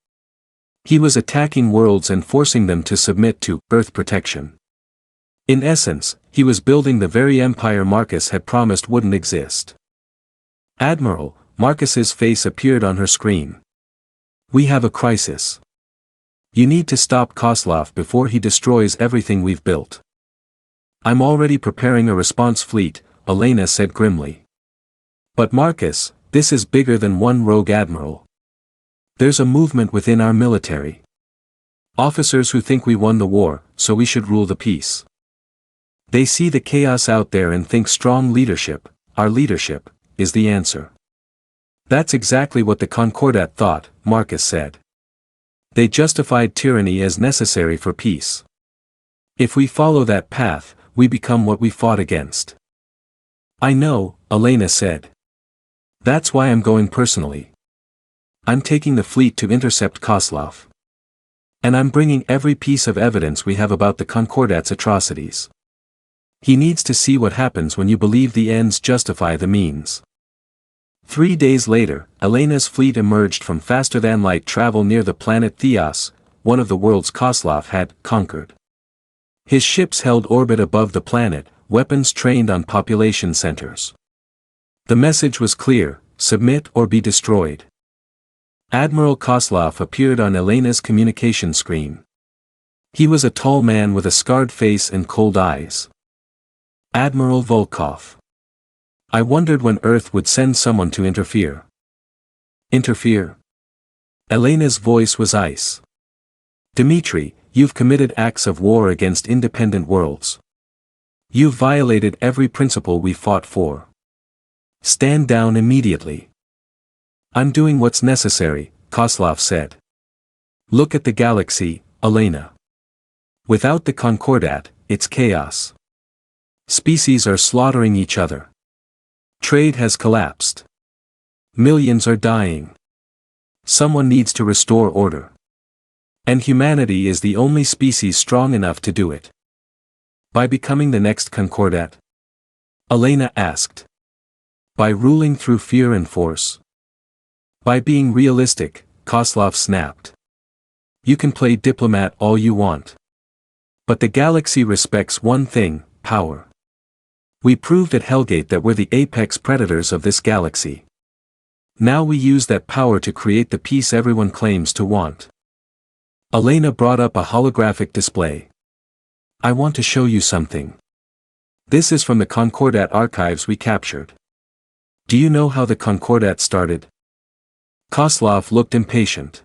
He was attacking worlds and forcing them to submit to Earth protection. In essence, he was building the very empire Marcus had promised wouldn't exist. Admiral, Marcus's face appeared on her screen. We have a crisis. You need to stop Koslov before he destroys everything we've built. I'm already preparing a response fleet, Elena said grimly. But Marcus, this is bigger than one rogue admiral. There's a movement within our military. Officers who think we won the war, so we should rule the peace. They see the chaos out there and think strong leadership, our leadership, is the answer. That's exactly what the Concordat thought, Marcus said. They justified tyranny as necessary for peace. If we follow that path, we become what we fought against. I know, Elena said. That's why I'm going personally. I'm taking the fleet to intercept Koslov. And I'm bringing every piece of evidence we have about the Concordat's atrocities. He needs to see what happens when you believe the ends justify the means. 3 days later, Elena's fleet emerged from faster-than-light travel near the planet Theos, one of the worlds Koslov had conquered. His ships held orbit above the planet, weapons trained on population centers. The message was clear: submit or be destroyed. Admiral Koslov appeared on Elena's communication screen. He was a tall man with a scarred face and cold eyes. Admiral Volkov. I wondered when Earth would send someone to interfere. Interfere? Elena's voice was ice. Dmitri, you've committed acts of war against independent worlds. You've violated every principle we fought for. Stand down immediately. I'm doing what's necessary, Koslov said. Look at the galaxy, Elena. Without the Concordat, it's chaos. Species are slaughtering each other. Trade has collapsed. Millions are dying. Someone needs to restore order. And humanity is the only species strong enough to do it. By becoming the next Concordat? Elena asked. By ruling through fear and force. By being realistic, Koslov snapped. You can play diplomat all you want. But the galaxy respects one thing: power. We proved at Hellgate that we're the apex predators of this galaxy. Now we use that power to create the peace everyone claims to want. Elena brought up a holographic display. I want to show you something. This is from the Concordat archives we captured. Do you know how the Concordat started? Koslov looked impatient.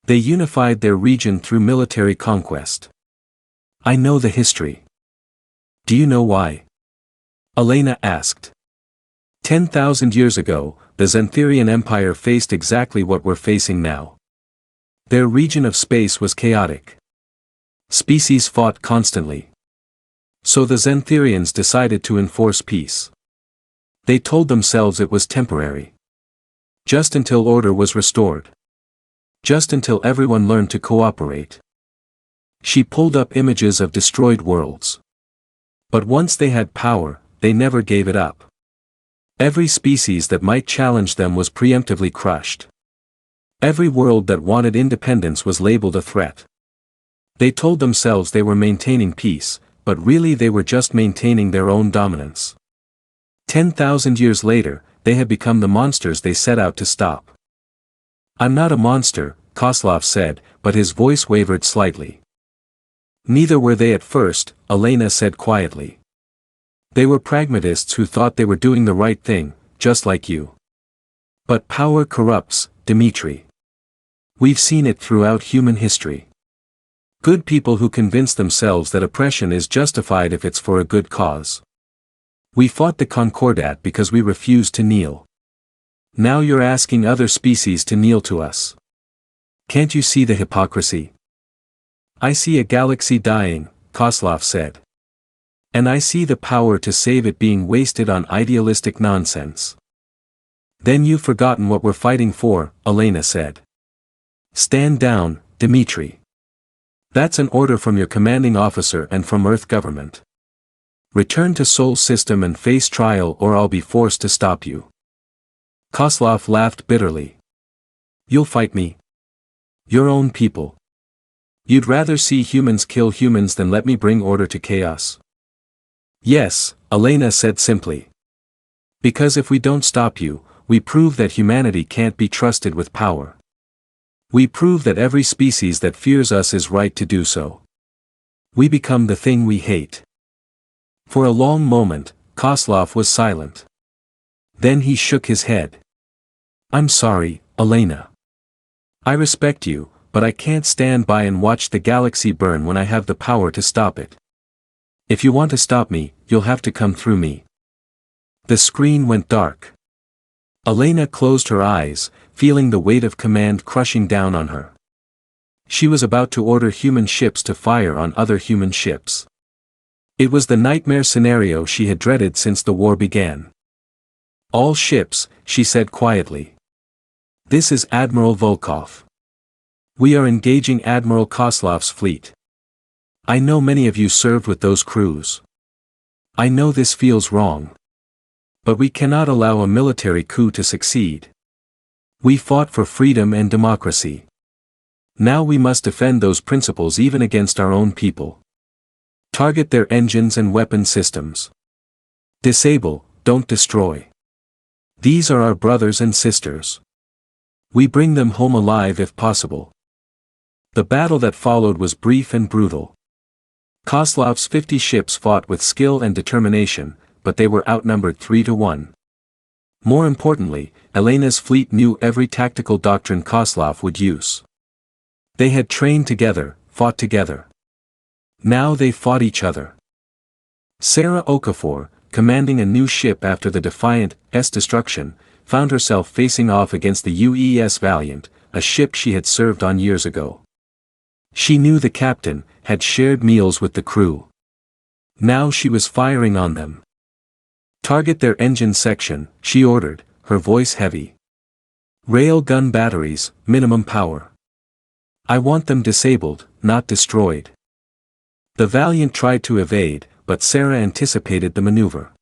They unified their region through military conquest. I know the history. Do you know why? Elena asked. 10,000 years ago, the Xantherian Empire faced exactly what we're facing now. Their region of space was chaotic. Species fought constantly. So the Xantherians decided to enforce peace. They told themselves it was temporary. Just until order was restored. Just until everyone learned to cooperate. She pulled up images of destroyed worlds. But once they had power, they never gave it up. Every species that might challenge them was preemptively crushed. Every world that wanted independence was labeled a threat. They told themselves they were maintaining peace, but really they were just maintaining their own dominance. 10,000 years later, they had become the monsters they set out to stop. I'm not a monster, Koslov said, but his voice wavered slightly. Neither were they at first, Elena said quietly. They were pragmatists who thought they were doing the right thing, just like you. But power corrupts, Dmitri. We've seen it throughout human history. Good people who convince themselves that oppression is justified if it's for a good cause. We fought the Concordat because we refused to kneel. Now you're asking other species to kneel to us. Can't you see the hypocrisy? I see a galaxy dying, Koslov said. And I see the power to save it being wasted on idealistic nonsense. Then you've forgotten what we're fighting for, Elena said. Stand down, Dmitri. That's an order from your commanding officer and from Earth government. Return to Sol System and face trial or I'll be forced to stop you. Koslov laughed bitterly. You'll fight me? Your own people. You'd rather see humans kill humans than let me bring order to chaos? Yes, Elena said simply. Because if we don't stop you, we prove that humanity can't be trusted with power. We prove that every species that fears us is right to do so. We become the thing we hate. For a long moment, Koslov was silent. Then he shook his head. I'm sorry, Elena. I respect you, but I can't stand by and watch the galaxy burn when I have the power to stop it. If you want to stop me, you'll have to come through me. The screen went dark. Elena closed her eyes, feeling the weight of command crushing down on her. She was about to order human ships to fire on other human ships. It was the nightmare scenario she had dreaded since the war began. All ships, she said quietly. This is Admiral Volkov. We are engaging Admiral Koslov's fleet. I know many of you served with those crews. I know this feels wrong. But we cannot allow a military coup to succeed. We fought for freedom and democracy. Now we must defend those principles even against our own people. Target their engines and weapon systems. Disable, don't destroy. These are our brothers and sisters. We bring them home alive if possible. The battle that followed was brief and brutal. Koslov's 50 ships fought with skill and determination, but they were outnumbered 3-1. More importantly, Elena's fleet knew every tactical doctrine Koslov would use. They had trained together, fought together. Now they fought each other. Sarah Okafor, commanding a new ship after the Defiant's destruction, found herself facing off against the UES Valiant, a ship she had served on years ago. She knew the captain, had shared meals with the crew. Now she was firing on them. Target their engine section, she ordered, her voice heavy. Rail gun batteries, minimum power. I want them disabled, not destroyed. The Valiant tried to evade, but Sarah anticipated the maneuver.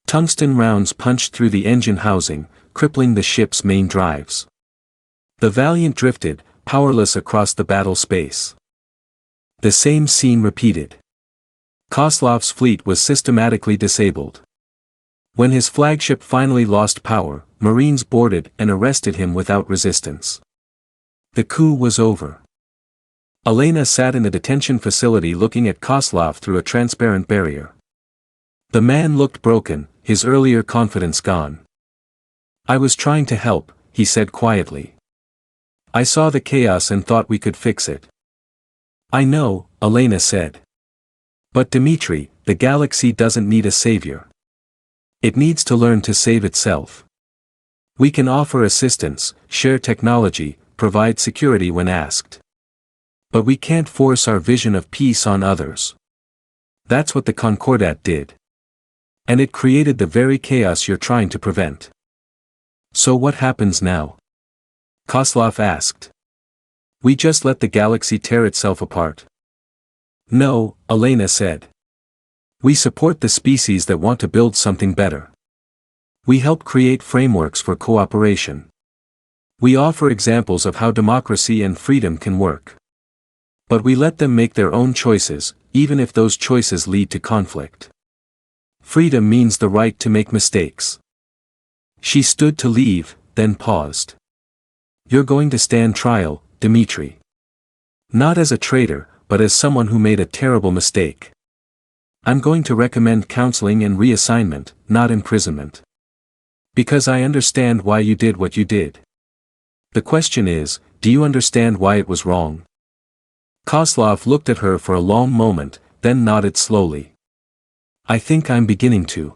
Tungsten rounds punched through the engine housing, crippling the ship's main drives. The Valiant drifted, powerless across the battle space. The same scene repeated. Koslov's fleet was systematically disabled. When his flagship finally lost power, Marines boarded and arrested him without resistance. The coup was over. Elena sat in the detention facility looking at Koslov through a transparent barrier. The man looked broken, his earlier confidence gone. I was trying to help, he said quietly. I saw the chaos and thought we could fix it. I know, Elena said. But Dmitri, the galaxy doesn't need a savior. It needs to learn to save itself. We can offer assistance, share technology, provide security when asked. But we can't force our vision of peace on others. That's what the Concordat did. And it created the very chaos you're trying to prevent. So what happens now? Koslov asked. We just let the galaxy tear itself apart. No, Elena said. We support the species that want to build something better. We help create frameworks for cooperation. We offer examples of how democracy and freedom can work. But we let them make their own choices, even if those choices lead to conflict. Freedom means the right to make mistakes. She stood to leave, then paused. You're going to stand trial, Dmitri. Not as a traitor, but as someone who made a terrible mistake. I'm going to recommend counseling and reassignment, not imprisonment. Because I understand why you did what you did. The question is, do you understand why it was wrong? Koslov looked at her for a long moment, then nodded slowly. I think I'm beginning to.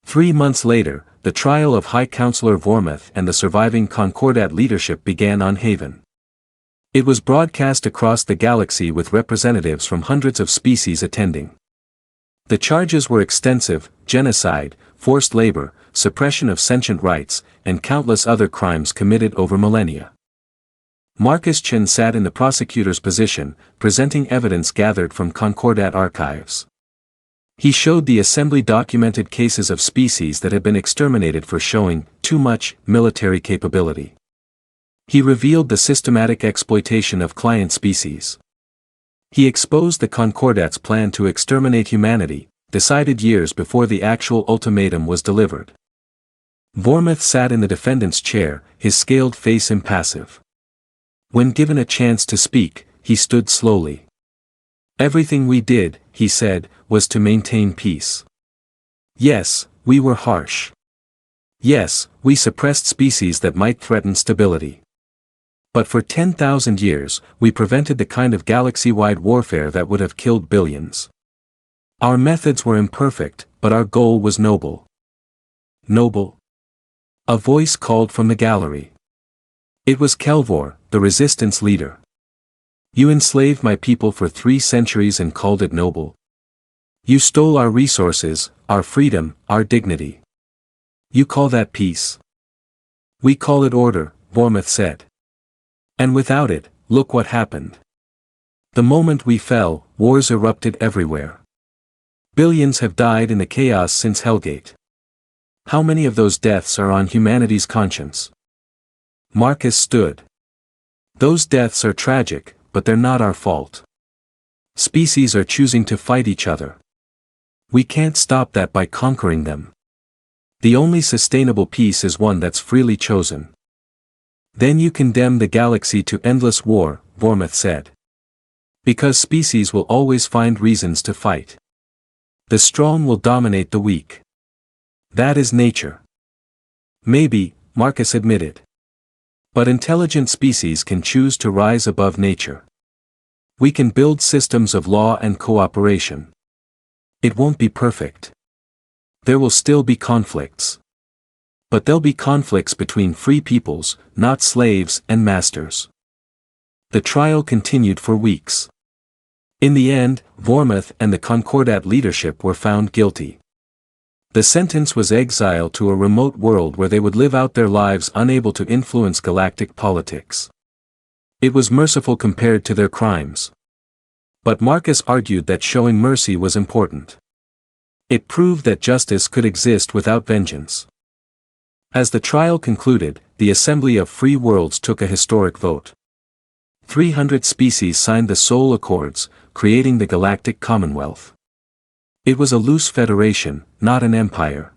3 months later, the trial of High Counselor Vormuth and the surviving Concordat leadership began on Haven. It was broadcast across the galaxy with representatives from hundreds of species attending. The charges were extensive: genocide, forced labor, suppression of sentient rights, and countless other crimes committed over millennia. Marcus Chen sat in the prosecutor's position, presenting evidence gathered from Concordat archives. He showed the assembly documented cases of species that had been exterminated for showing too much military capability. He revealed the systematic exploitation of client species. He exposed the Concordat's plan to exterminate humanity, decided years before the actual ultimatum was delivered. Vormuth sat in the defendant's chair, his scaled face impassive. When given a chance to speak, he stood slowly. Everything we did, he said, was to maintain peace. Yes, we were harsh. Yes, we suppressed species that might threaten stability. But for 10,000 years, we prevented the kind of galaxy-wide warfare that would have killed billions. Our methods were imperfect, but our goal was noble. Noble? A voice called from the gallery. It was Kelvor, the resistance leader. You enslaved my people for 3 centuries and called it noble. You stole our resources, our freedom, our dignity. You call that peace? We call it order, Vormuth said. And without it, look what happened. The moment we fell, wars erupted everywhere. Billions have died in the chaos since Hellgate. How many of those deaths are on humanity's conscience? Marcus stood. Those deaths are tragic, but they're not our fault. Species are choosing to fight each other. We can't stop that by conquering them. The only sustainable peace is one that's freely chosen. Then you condemn the galaxy to endless war, Vormouth said. Because species will always find reasons to fight. The strong will dominate the weak. That is nature. Maybe, Marcus admitted. But intelligent species can choose to rise above nature. We can build systems of law and cooperation. It won't be perfect. There will still be conflicts. But there'll be conflicts between free peoples, not slaves and masters. The trial continued for weeks. In the end, Vormouth and the Concordat leadership were found guilty. The sentence was exile to a remote world where they would live out their lives unable to influence galactic politics. It was merciful compared to their crimes. But Marcus argued that showing mercy was important. It proved that justice could exist without vengeance. As the trial concluded, the Assembly of Free Worlds took a historic vote. 300 species signed the Soul Accords, creating the Galactic Commonwealth. It was a loose federation, not an empire.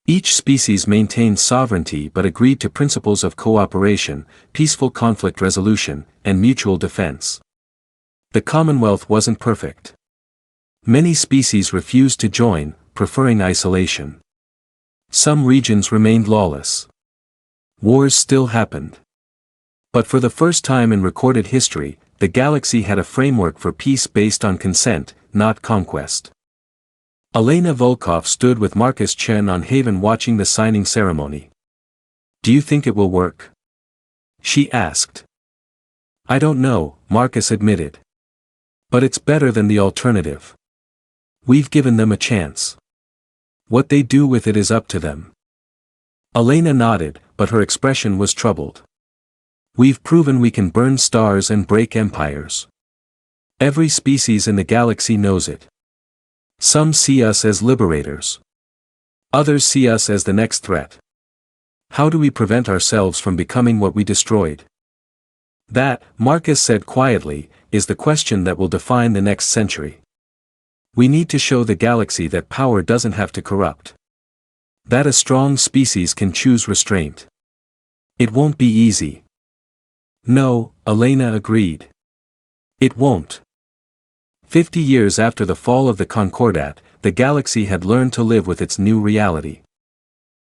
Each species maintained sovereignty but agreed to principles of cooperation, peaceful conflict resolution, and mutual defense. The Commonwealth wasn't perfect. Many species refused to join, preferring isolation. Some regions remained lawless. Wars still happened. But for the first time in recorded history, the galaxy had a framework for peace based on consent, not conquest. Elena Volkov stood with Marcus Chen on Haven watching the signing ceremony. "Do you think it will work?" she asked. "I don't know," Marcus admitted. "But it's better than the alternative. We've given them a chance. What they do with it is up to them." Elena nodded, but her expression was troubled. "We've proven we can burn stars and break empires. Every species in the galaxy knows it. Some see us as liberators. Others see us as the next threat. How do we prevent ourselves from becoming what we destroyed? That," Marcus said quietly, "is the question that will define the next century. We need to show the galaxy that power doesn't have to corrupt. That a strong species can choose restraint. It won't be easy." "No," Elena agreed. "It won't." 50 years after the fall of the Concordat, the galaxy had learned to live with its new reality.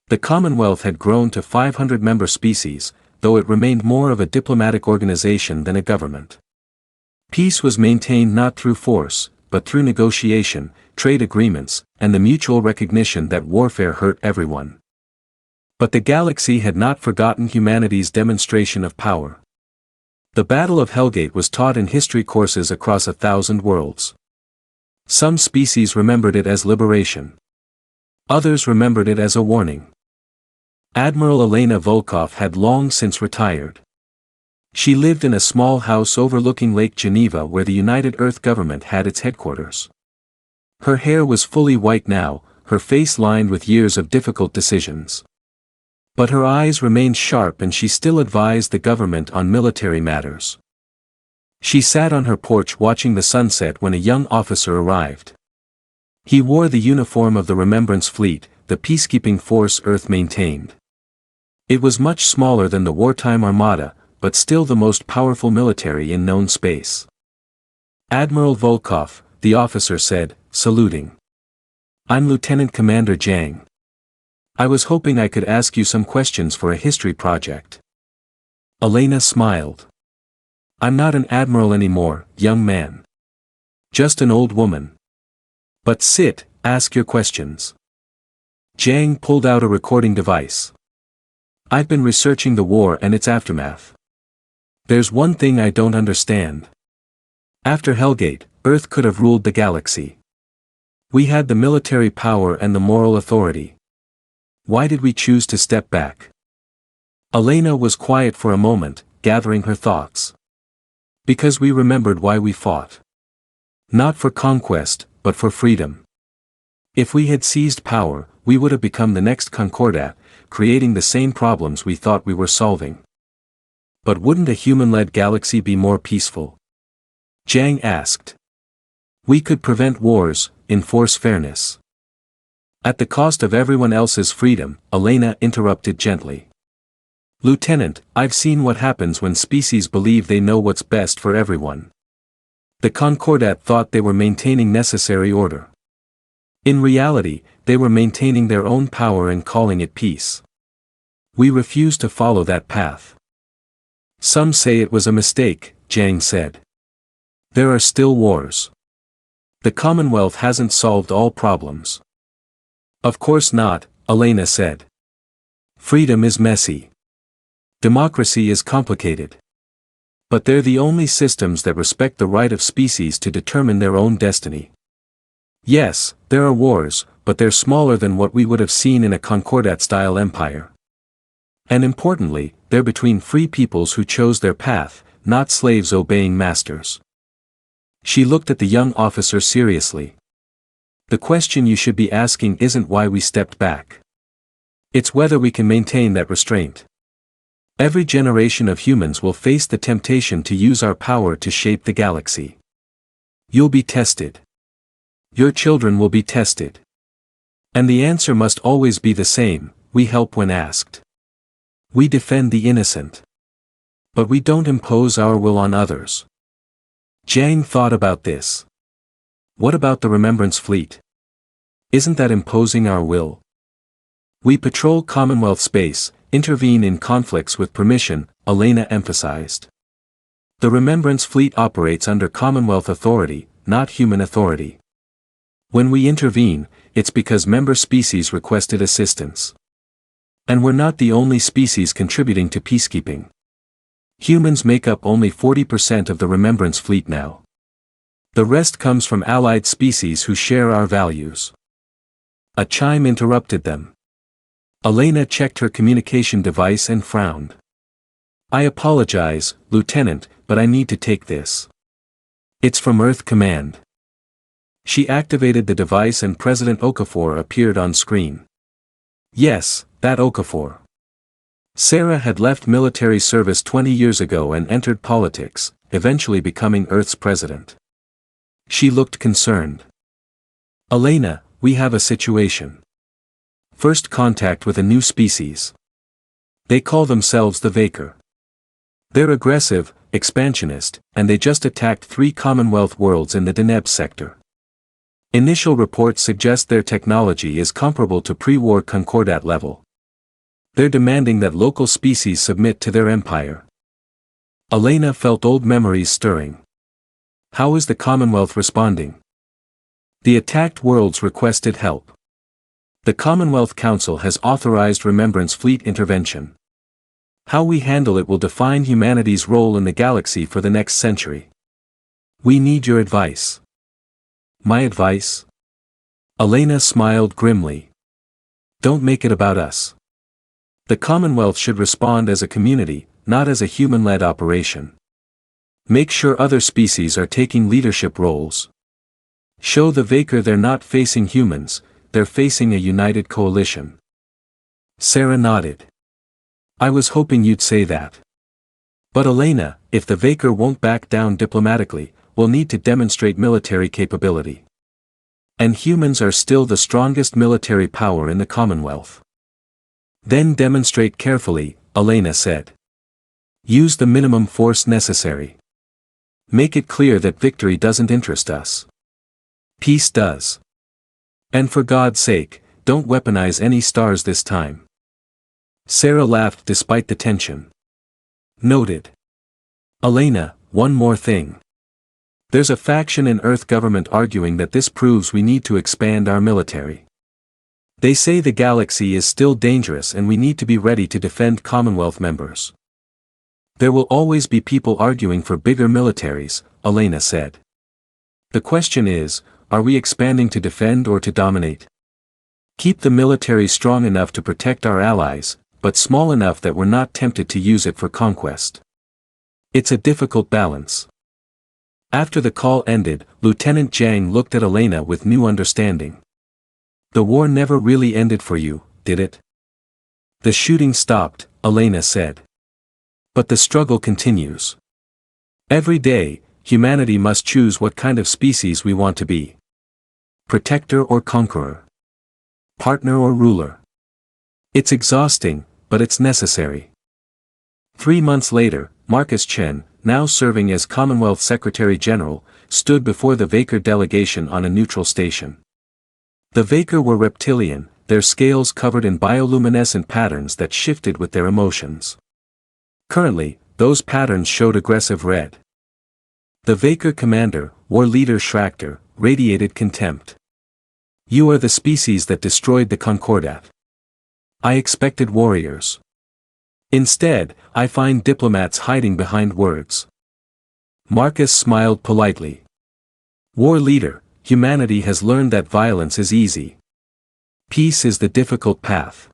The Commonwealth had grown to 500 member species, though it remained more of a diplomatic organization than a government. Peace was maintained not through force, but through negotiation, trade agreements, and the mutual recognition that warfare hurt everyone. But the galaxy had not forgotten humanity's demonstration of power. The Battle of Hellgate was taught in history courses across 1,000 worlds. Some species remembered it as liberation. Others remembered it as a warning. Admiral Elena Volkov had long since retired. She lived in a small house overlooking Lake Geneva where the United Earth government had its headquarters. Her hair was fully white now, her face lined with years of difficult decisions. But her eyes remained sharp and she still advised the government on military matters. She sat on her porch watching the sunset when a young officer arrived. He wore the uniform of the Remembrance Fleet, the peacekeeping force Earth maintained. It was much smaller than the wartime armada, but still the most powerful military in known space. "Admiral Volkov," the officer said, saluting. "I'm Lieutenant Commander Zhang. I was hoping I could ask you some questions for a history project." Elena smiled. "I'm not an admiral anymore, young man. Just an old woman. But sit, ask your questions." Zhang pulled out a recording device. "I've been researching the war and its aftermath. There's one thing I don't understand. After Hellgate, Earth could have ruled the galaxy. We had the military power and the moral authority. Why did we choose to step back?" Elena was quiet for a moment, gathering her thoughts. "Because we remembered why we fought. Not for conquest, but for freedom. If we had seized power, we would have become the next Concordat, creating the same problems we thought we were solving. But wouldn't a human-led galaxy be more peaceful? Jiang asked. We could prevent wars, enforce fairness. At the cost of everyone else's freedom, Elena interrupted gently. Lieutenant, I've seen what happens when species believe they know what's best for everyone. The Concordat thought they were maintaining necessary order. In reality, they were maintaining their own power and calling it peace. We refuse to follow that path. Some say it was a mistake, Jiang said. There are still wars. The Commonwealth hasn't solved all problems. Of course not, Elena said. Freedom is messy. Democracy is complicated. But they're the only systems that respect the right of species to determine their own destiny. Yes, there are wars, but they're smaller than what we would have seen in a Concordat-style empire. And importantly, they're between free peoples who chose their path, not slaves obeying masters. She looked at the young officer seriously. The question you should be asking isn't why we stepped back. It's whether we can maintain that restraint. Every generation of humans will face the temptation to use our power to shape the galaxy. You'll be tested. Your children will be tested. And the answer must always be the same: we help when asked. We defend the innocent. But we don't impose our will on others. Jiang thought about this. What about the Remembrance Fleet? Isn't that imposing our will? We patrol Commonwealth space, intervene in conflicts with permission, Elena emphasized. The Remembrance Fleet operates under Commonwealth authority, not human authority. When we intervene, it's because member species requested assistance. And we're not the only species contributing to peacekeeping. Humans make up only 40% of the Remembrance Fleet now. The rest comes from allied species who share our values. A chime interrupted them. Elena checked her communication device and frowned. I apologize, Lieutenant, but I need to take this. It's from Earth Command. She activated the device and President Okafor appeared on screen. Yes, that Okafor. Sarah had left military service 20 years ago and entered politics, eventually becoming Earth's president. She looked concerned. Elena, we have a situation. First contact with a new species. They call themselves the Vaker. They're aggressive, expansionist, and they just attacked 3 Commonwealth worlds in the Deneb sector. Initial reports suggest their technology is comparable to pre-war Concordat level. They're demanding that local species submit to their empire. Elena felt old memories stirring. How is the Commonwealth responding? The attacked worlds requested help. The Commonwealth Council has authorized Remembrance Fleet intervention. How we handle it will define humanity's role in the galaxy for the next century. We need your advice. My advice? Elena smiled grimly. Don't make it about us. The Commonwealth should respond as a community, not as a human-led operation. Make sure other species are taking leadership roles. Show the Vaker they're not facing humans, they're facing a united coalition. Sarah nodded. I was hoping you'd say that. But Elena, if the Vaker won't back down diplomatically, we'll need to demonstrate military capability. And humans are still the strongest military power in the Commonwealth. Then demonstrate carefully, Elena said. Use the minimum force necessary. Make it clear that victory doesn't interest us. Peace does. And for God's sake, don't weaponize any stars this time. Sarah laughed despite the tension. Noted. Elena, one more thing. There's a faction in Earth government arguing that this proves we need to expand our military. They say the galaxy is still dangerous and we need to be ready to defend Commonwealth members. There will always be people arguing for bigger militaries, Elena said. The question is, are we expanding to defend or to dominate? Keep the military strong enough to protect our allies, but small enough that we're not tempted to use it for conquest. It's a difficult balance. After the call ended, Lieutenant Jiang looked at Elena with new understanding. The war never really ended for you, did it? The shooting stopped, Elena said. But the struggle continues. Every day, humanity must choose what kind of species we want to be. Protector or conqueror. Partner or ruler. It's exhausting, but it's necessary. 3 months later, Marcus Chen, now serving as Commonwealth Secretary General, stood before the Vaker delegation on a neutral station. The Vaker were reptilian, their scales covered in bioluminescent patterns that shifted with their emotions. Currently, those patterns showed aggressive red. The Vaker commander, war leader Schrachter, radiated contempt. You are the species that destroyed the Concordat. I expected warriors. Instead, I find diplomats hiding behind words. Marcus smiled politely. War leader, humanity has learned that violence is easy. Peace is the difficult path.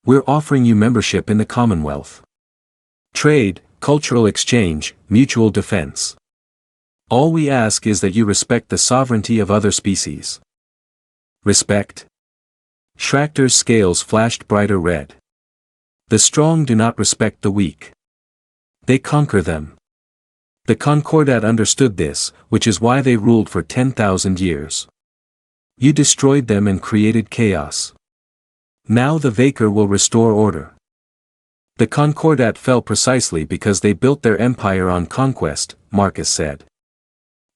We're offering you membership in the Commonwealth. Trade, cultural exchange, mutual defense. All we ask is that you respect the sovereignty of other species. Respect? Schrachter's scales flashed brighter red. The strong do not respect the weak. They conquer them. The Concordat understood this, which is why they ruled for 10,000 years. You destroyed them and created chaos. Now the Vaker will restore order. The Concordat fell precisely because they built their empire on conquest, Marcus said.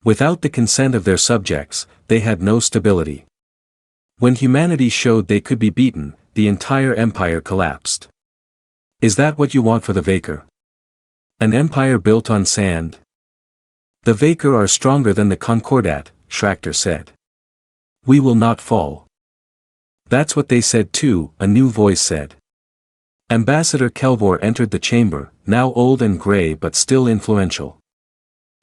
Without the consent of their subjects, they had no stability. When humanity showed they could be beaten, the entire empire collapsed. Is that what you want for the Vaker? An empire built on sand? The Vaker are stronger than the Concordat, Schrachter said. We will not fall. That's what they said too, a new voice said. Ambassador Kelvor entered the chamber, now old and gray but still influential.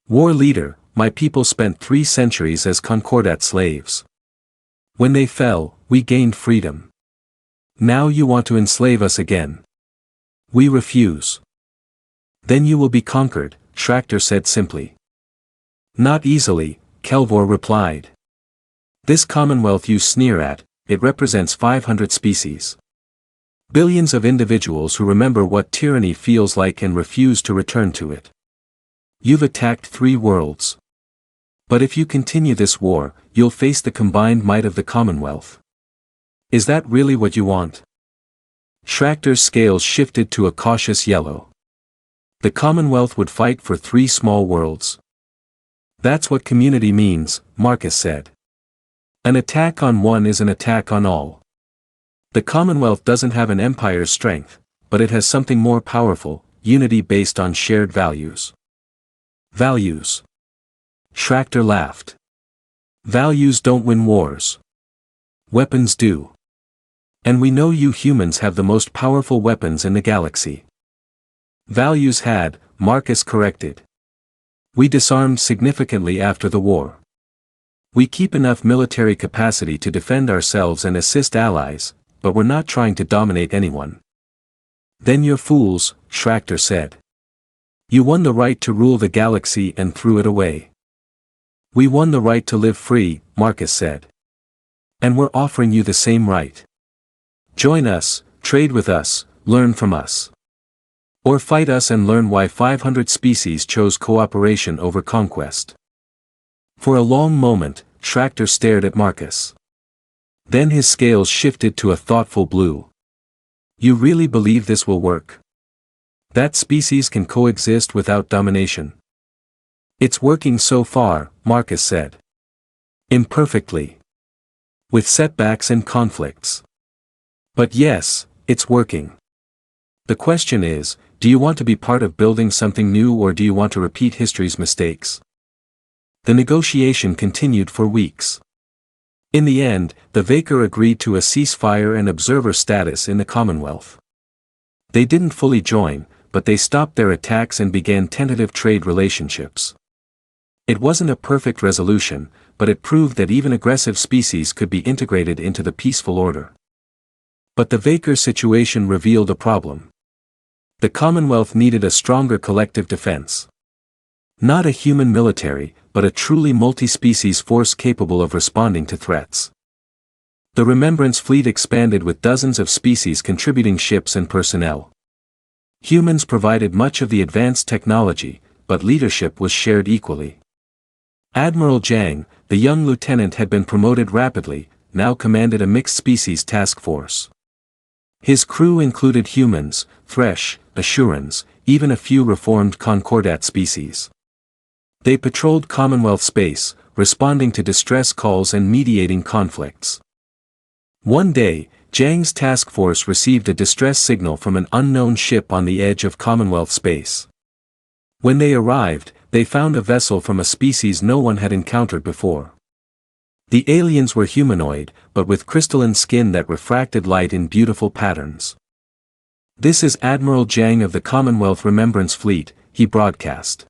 War leader, my people spent 3 centuries as Concordat slaves. When they fell, we gained freedom. Now you want to enslave us again. We refuse. Then you will be conquered, Schrachter said simply. Not easily, Kelvor replied. This Commonwealth you sneer at, it represents 500 species. Billions of individuals who remember what tyranny feels like and refuse to return to it. You've attacked 3 worlds. But if you continue this war, you'll face the combined might of the Commonwealth. Is that really what you want? Schrachter's scales shifted to a cautious yellow. The Commonwealth would fight for 3 small worlds. That's what community means, Marcus said. An attack on one is an attack on all. The Commonwealth doesn't have an empire's strength, but it has something more powerful, unity based on shared values. Values. Schrachter laughed. Values don't win wars. Weapons do. And we know you humans have the most powerful weapons in the galaxy. Values had, Marcus corrected. We disarmed significantly after the war. We keep enough military capacity to defend ourselves and assist allies, but we're not trying to dominate anyone. Then you're fools, Schrachter said. You won the right to rule the galaxy and threw it away. We won the right to live free, Marcus said. And we're offering you the same right. Join us, trade with us, learn from us. Or fight us and learn why 500 species chose cooperation over conquest. For a long moment, Schrachter stared at Marcus. Then his scales shifted to a thoughtful blue. You really believe this will work? That species can coexist without domination? It's working so far, Marcus said. Imperfectly. With setbacks and conflicts. But yes, it's working. The question is, do you want to be part of building something new or do you want to repeat history's mistakes? The negotiation continued for weeks. In the end, the Vaker agreed to a ceasefire and observer status in the Commonwealth. They didn't fully join, but they stopped their attacks and began tentative trade relationships. It wasn't a perfect resolution, but it proved that even aggressive species could be integrated into the peaceful order. But the Vaker situation revealed a problem. The Commonwealth needed a stronger collective defense. Not a human military, but a truly multi-species force capable of responding to threats. The Remembrance fleet expanded with dozens of species contributing ships and personnel. Humans provided much of the advanced technology, but leadership was shared equally. Admiral Zhang, the young lieutenant, had been promoted rapidly, now commanded a mixed-species task force. His crew included humans, Thresh, Assurans, even a few reformed Concordat species. They patrolled Commonwealth space, responding to distress calls and mediating conflicts. One day, Zhang's task force received a distress signal from an unknown ship on the edge of Commonwealth space. When they arrived, they found a vessel from a species no one had encountered before. The aliens were humanoid, but with crystalline skin that refracted light in beautiful patterns. "This is Admiral Zhang of the Commonwealth Remembrance Fleet," he broadcast.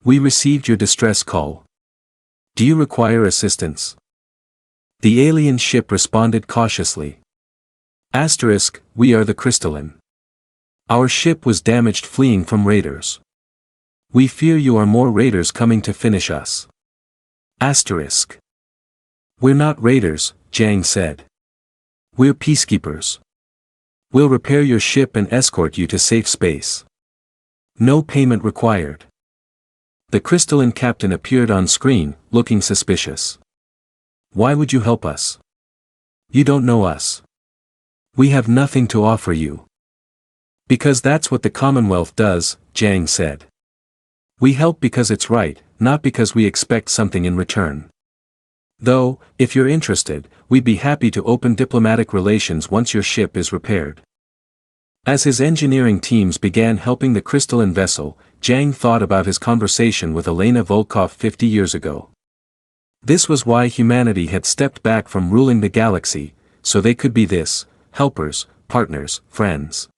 "We received your distress call. Do you require assistance?" The alien ship responded cautiously. "We are the crystalline. Our ship was damaged fleeing from raiders. We fear you are more raiders coming to finish us." "We're not raiders," Zhang said. "We're peacekeepers. We'll repair your ship and escort you to safe space. No payment required." The crystalline captain appeared on screen, looking suspicious. "Why would you help us? You don't know us. We have nothing to offer you." "Because that's what the Commonwealth does," Zhang said. "We help because it's right, not because we expect something in return. Though, if you're interested, we'd be happy to open diplomatic relations once your ship is repaired." As his engineering teams began helping the crystalline vessel, Zhang thought about his conversation with Elena Volkov 50 years ago. This was why humanity had stepped back from ruling the galaxy, so they could be this: helpers, partners, friends.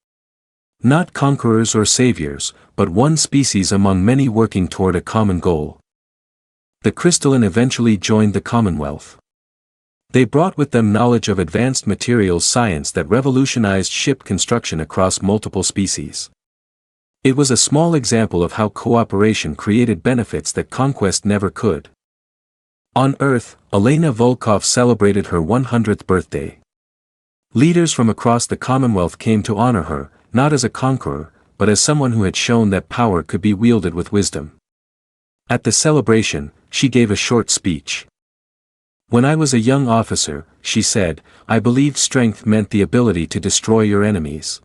Not conquerors or saviors, but one species among many working toward a common goal. The crystalline eventually joined the Commonwealth. They brought with them knowledge of advanced materials science that revolutionized ship construction across multiple species. It was a small example of how cooperation created benefits that conquest never could. On Earth, Elena Volkov celebrated her 100th birthday. Leaders from across the Commonwealth came to honor her, not as a conqueror, but as someone who had shown that power could be wielded with wisdom. At the celebration, she gave a short speech. "When I was a young officer," she said, "I believed strength meant the ability to destroy your enemies.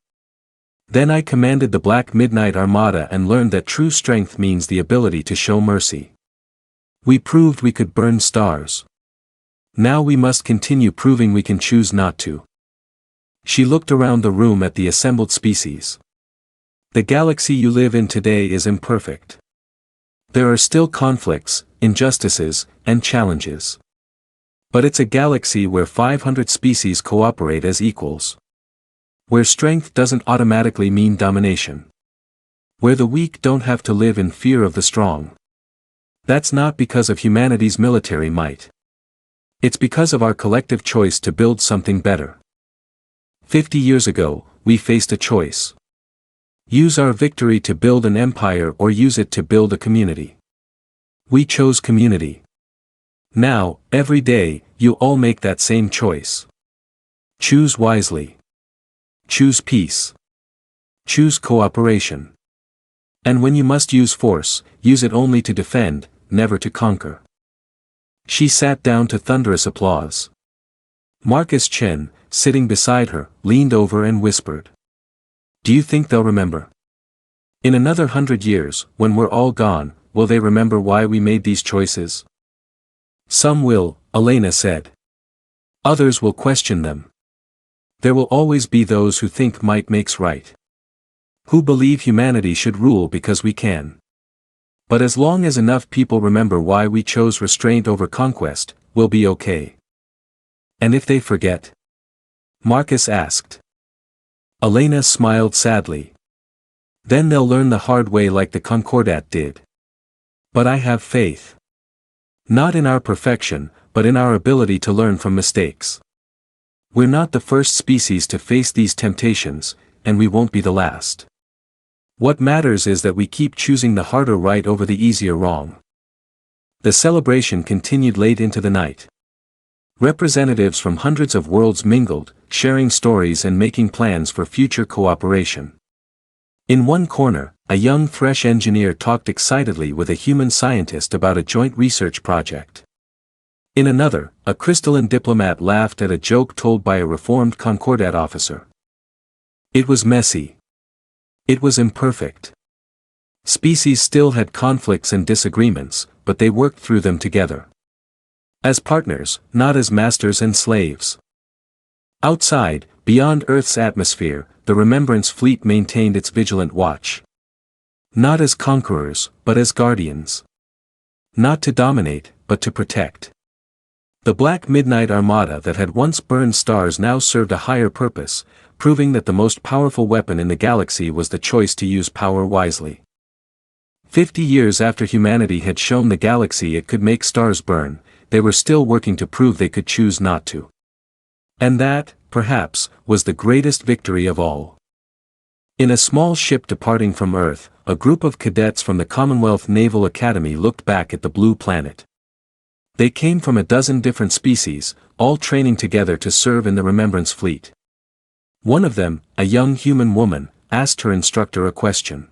Then I commanded the Black Midnight Armada and learned that true strength means the ability to show mercy. We proved we could burn stars. Now we must continue proving we can choose not to." She looked around the room at the assembled species. "The galaxy you live in today is imperfect. There are still conflicts, injustices, and challenges. But it's a galaxy where 500 species cooperate as equals. Where strength doesn't automatically mean domination. Where the weak don't have to live in fear of the strong. That's not because of humanity's military might. It's because of our collective choice to build something better. 50 years ago, we faced a choice. Use our victory to build an empire or use it to build a community. We chose community. Now, every day, you all make that same choice. Choose wisely. Choose peace. Choose cooperation. And when you must use force, use it only to defend, never to conquer." She sat down to thunderous applause. Marcus Chen, sitting beside her, leaned over and whispered. "Do you think they'll remember? In another 100 years, when we're all gone, will they remember why we made these choices?" "Some will," Elena said. "Others will question them. There will always be those who think might makes right. Who believe humanity should rule because we can. But as long as enough people remember why we chose restraint over conquest, we'll be okay." "And if they forget?" Marcus asked. Elena smiled sadly. "Then they'll learn the hard way like the Concordat did. But I have faith. Not in our perfection, but in our ability to learn from mistakes. We're not the first species to face these temptations, and we won't be the last. What matters is that we keep choosing the harder right over the easier wrong." The celebration continued late into the night. Representatives from hundreds of worlds mingled, sharing stories and making plans for future cooperation. In one corner, a young fresh engineer talked excitedly with a human scientist about a joint research project. In another, a crystalline diplomat laughed at a joke told by a reformed Concordat officer. It was messy. It was imperfect. Species still had conflicts and disagreements, but they worked through them together. As partners, not as masters and slaves. Outside, beyond Earth's atmosphere, the Remembrance Fleet maintained its vigilant watch. Not as conquerors, but as guardians. Not to dominate, but to protect. The Black Midnight Armada that had once burned stars now served a higher purpose, proving that the most powerful weapon in the galaxy was the choice to use power wisely. 50 years after humanity had shown the galaxy it could make stars burn, they were still working to prove they could choose not to. And that, perhaps, was the greatest victory of all. In a small ship departing from Earth, a group of cadets from the Commonwealth Naval Academy looked back at the blue planet. They came from a dozen different species, all training together to serve in the Remembrance Fleet. One of them, a young human woman, asked her instructor a question.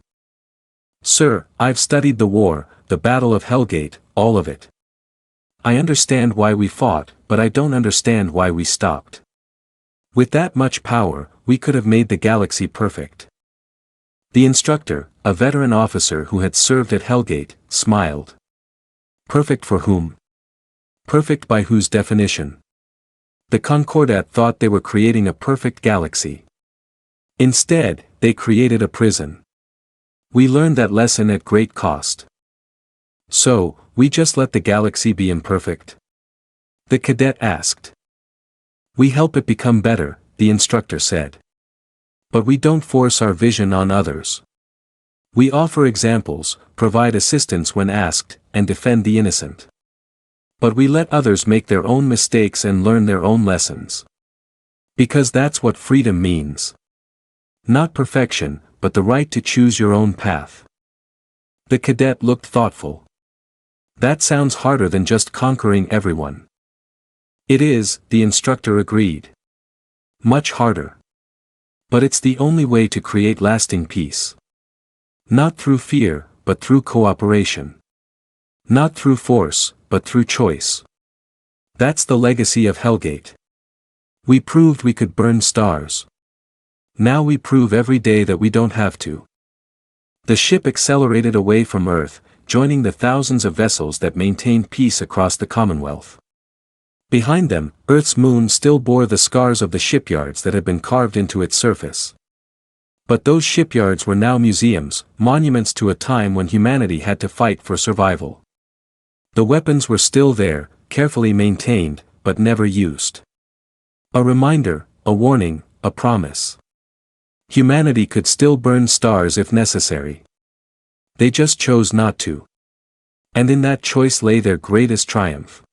"Sir, I've studied the war, the Battle of Hellgate, all of it. I understand why we fought, but I don't understand why we stopped. With that much power, we could have made the galaxy perfect." The instructor, a veteran officer who had served at Hellgate, smiled. Perfect for whom? Perfect by whose definition? The Concordat thought they were creating a perfect galaxy. Instead, they created a prison. We learned that lesson at great cost. So, we just let the galaxy be imperfect? The cadet asked. We help it become better, the instructor said. But we don't force our vision on others. We offer examples, provide assistance when asked, and defend the innocent. But we let others make their own mistakes and learn their own lessons. Because that's what freedom means. Not perfection, but the right to choose your own path. The cadet looked thoughtful. That sounds harder than just conquering everyone. It is, the instructor agreed. Much harder. But it's the only way to create lasting peace. Not through fear, but through cooperation. Not through force, but through choice. That's the legacy of Hellgate. We proved we could burn stars. Now we prove every day that we don't have to. The ship accelerated away from Earth, joining the thousands of vessels that maintained peace across the Commonwealth. Behind them, Earth's moon still bore the scars of the shipyards that had been carved into its surface. But those shipyards were now museums, monuments to a time when humanity had to fight for survival. The weapons were still there, carefully maintained, but never used. A reminder, a warning, a promise. Humanity could still burn stars if necessary. They just chose not to. And in that choice lay their greatest triumph.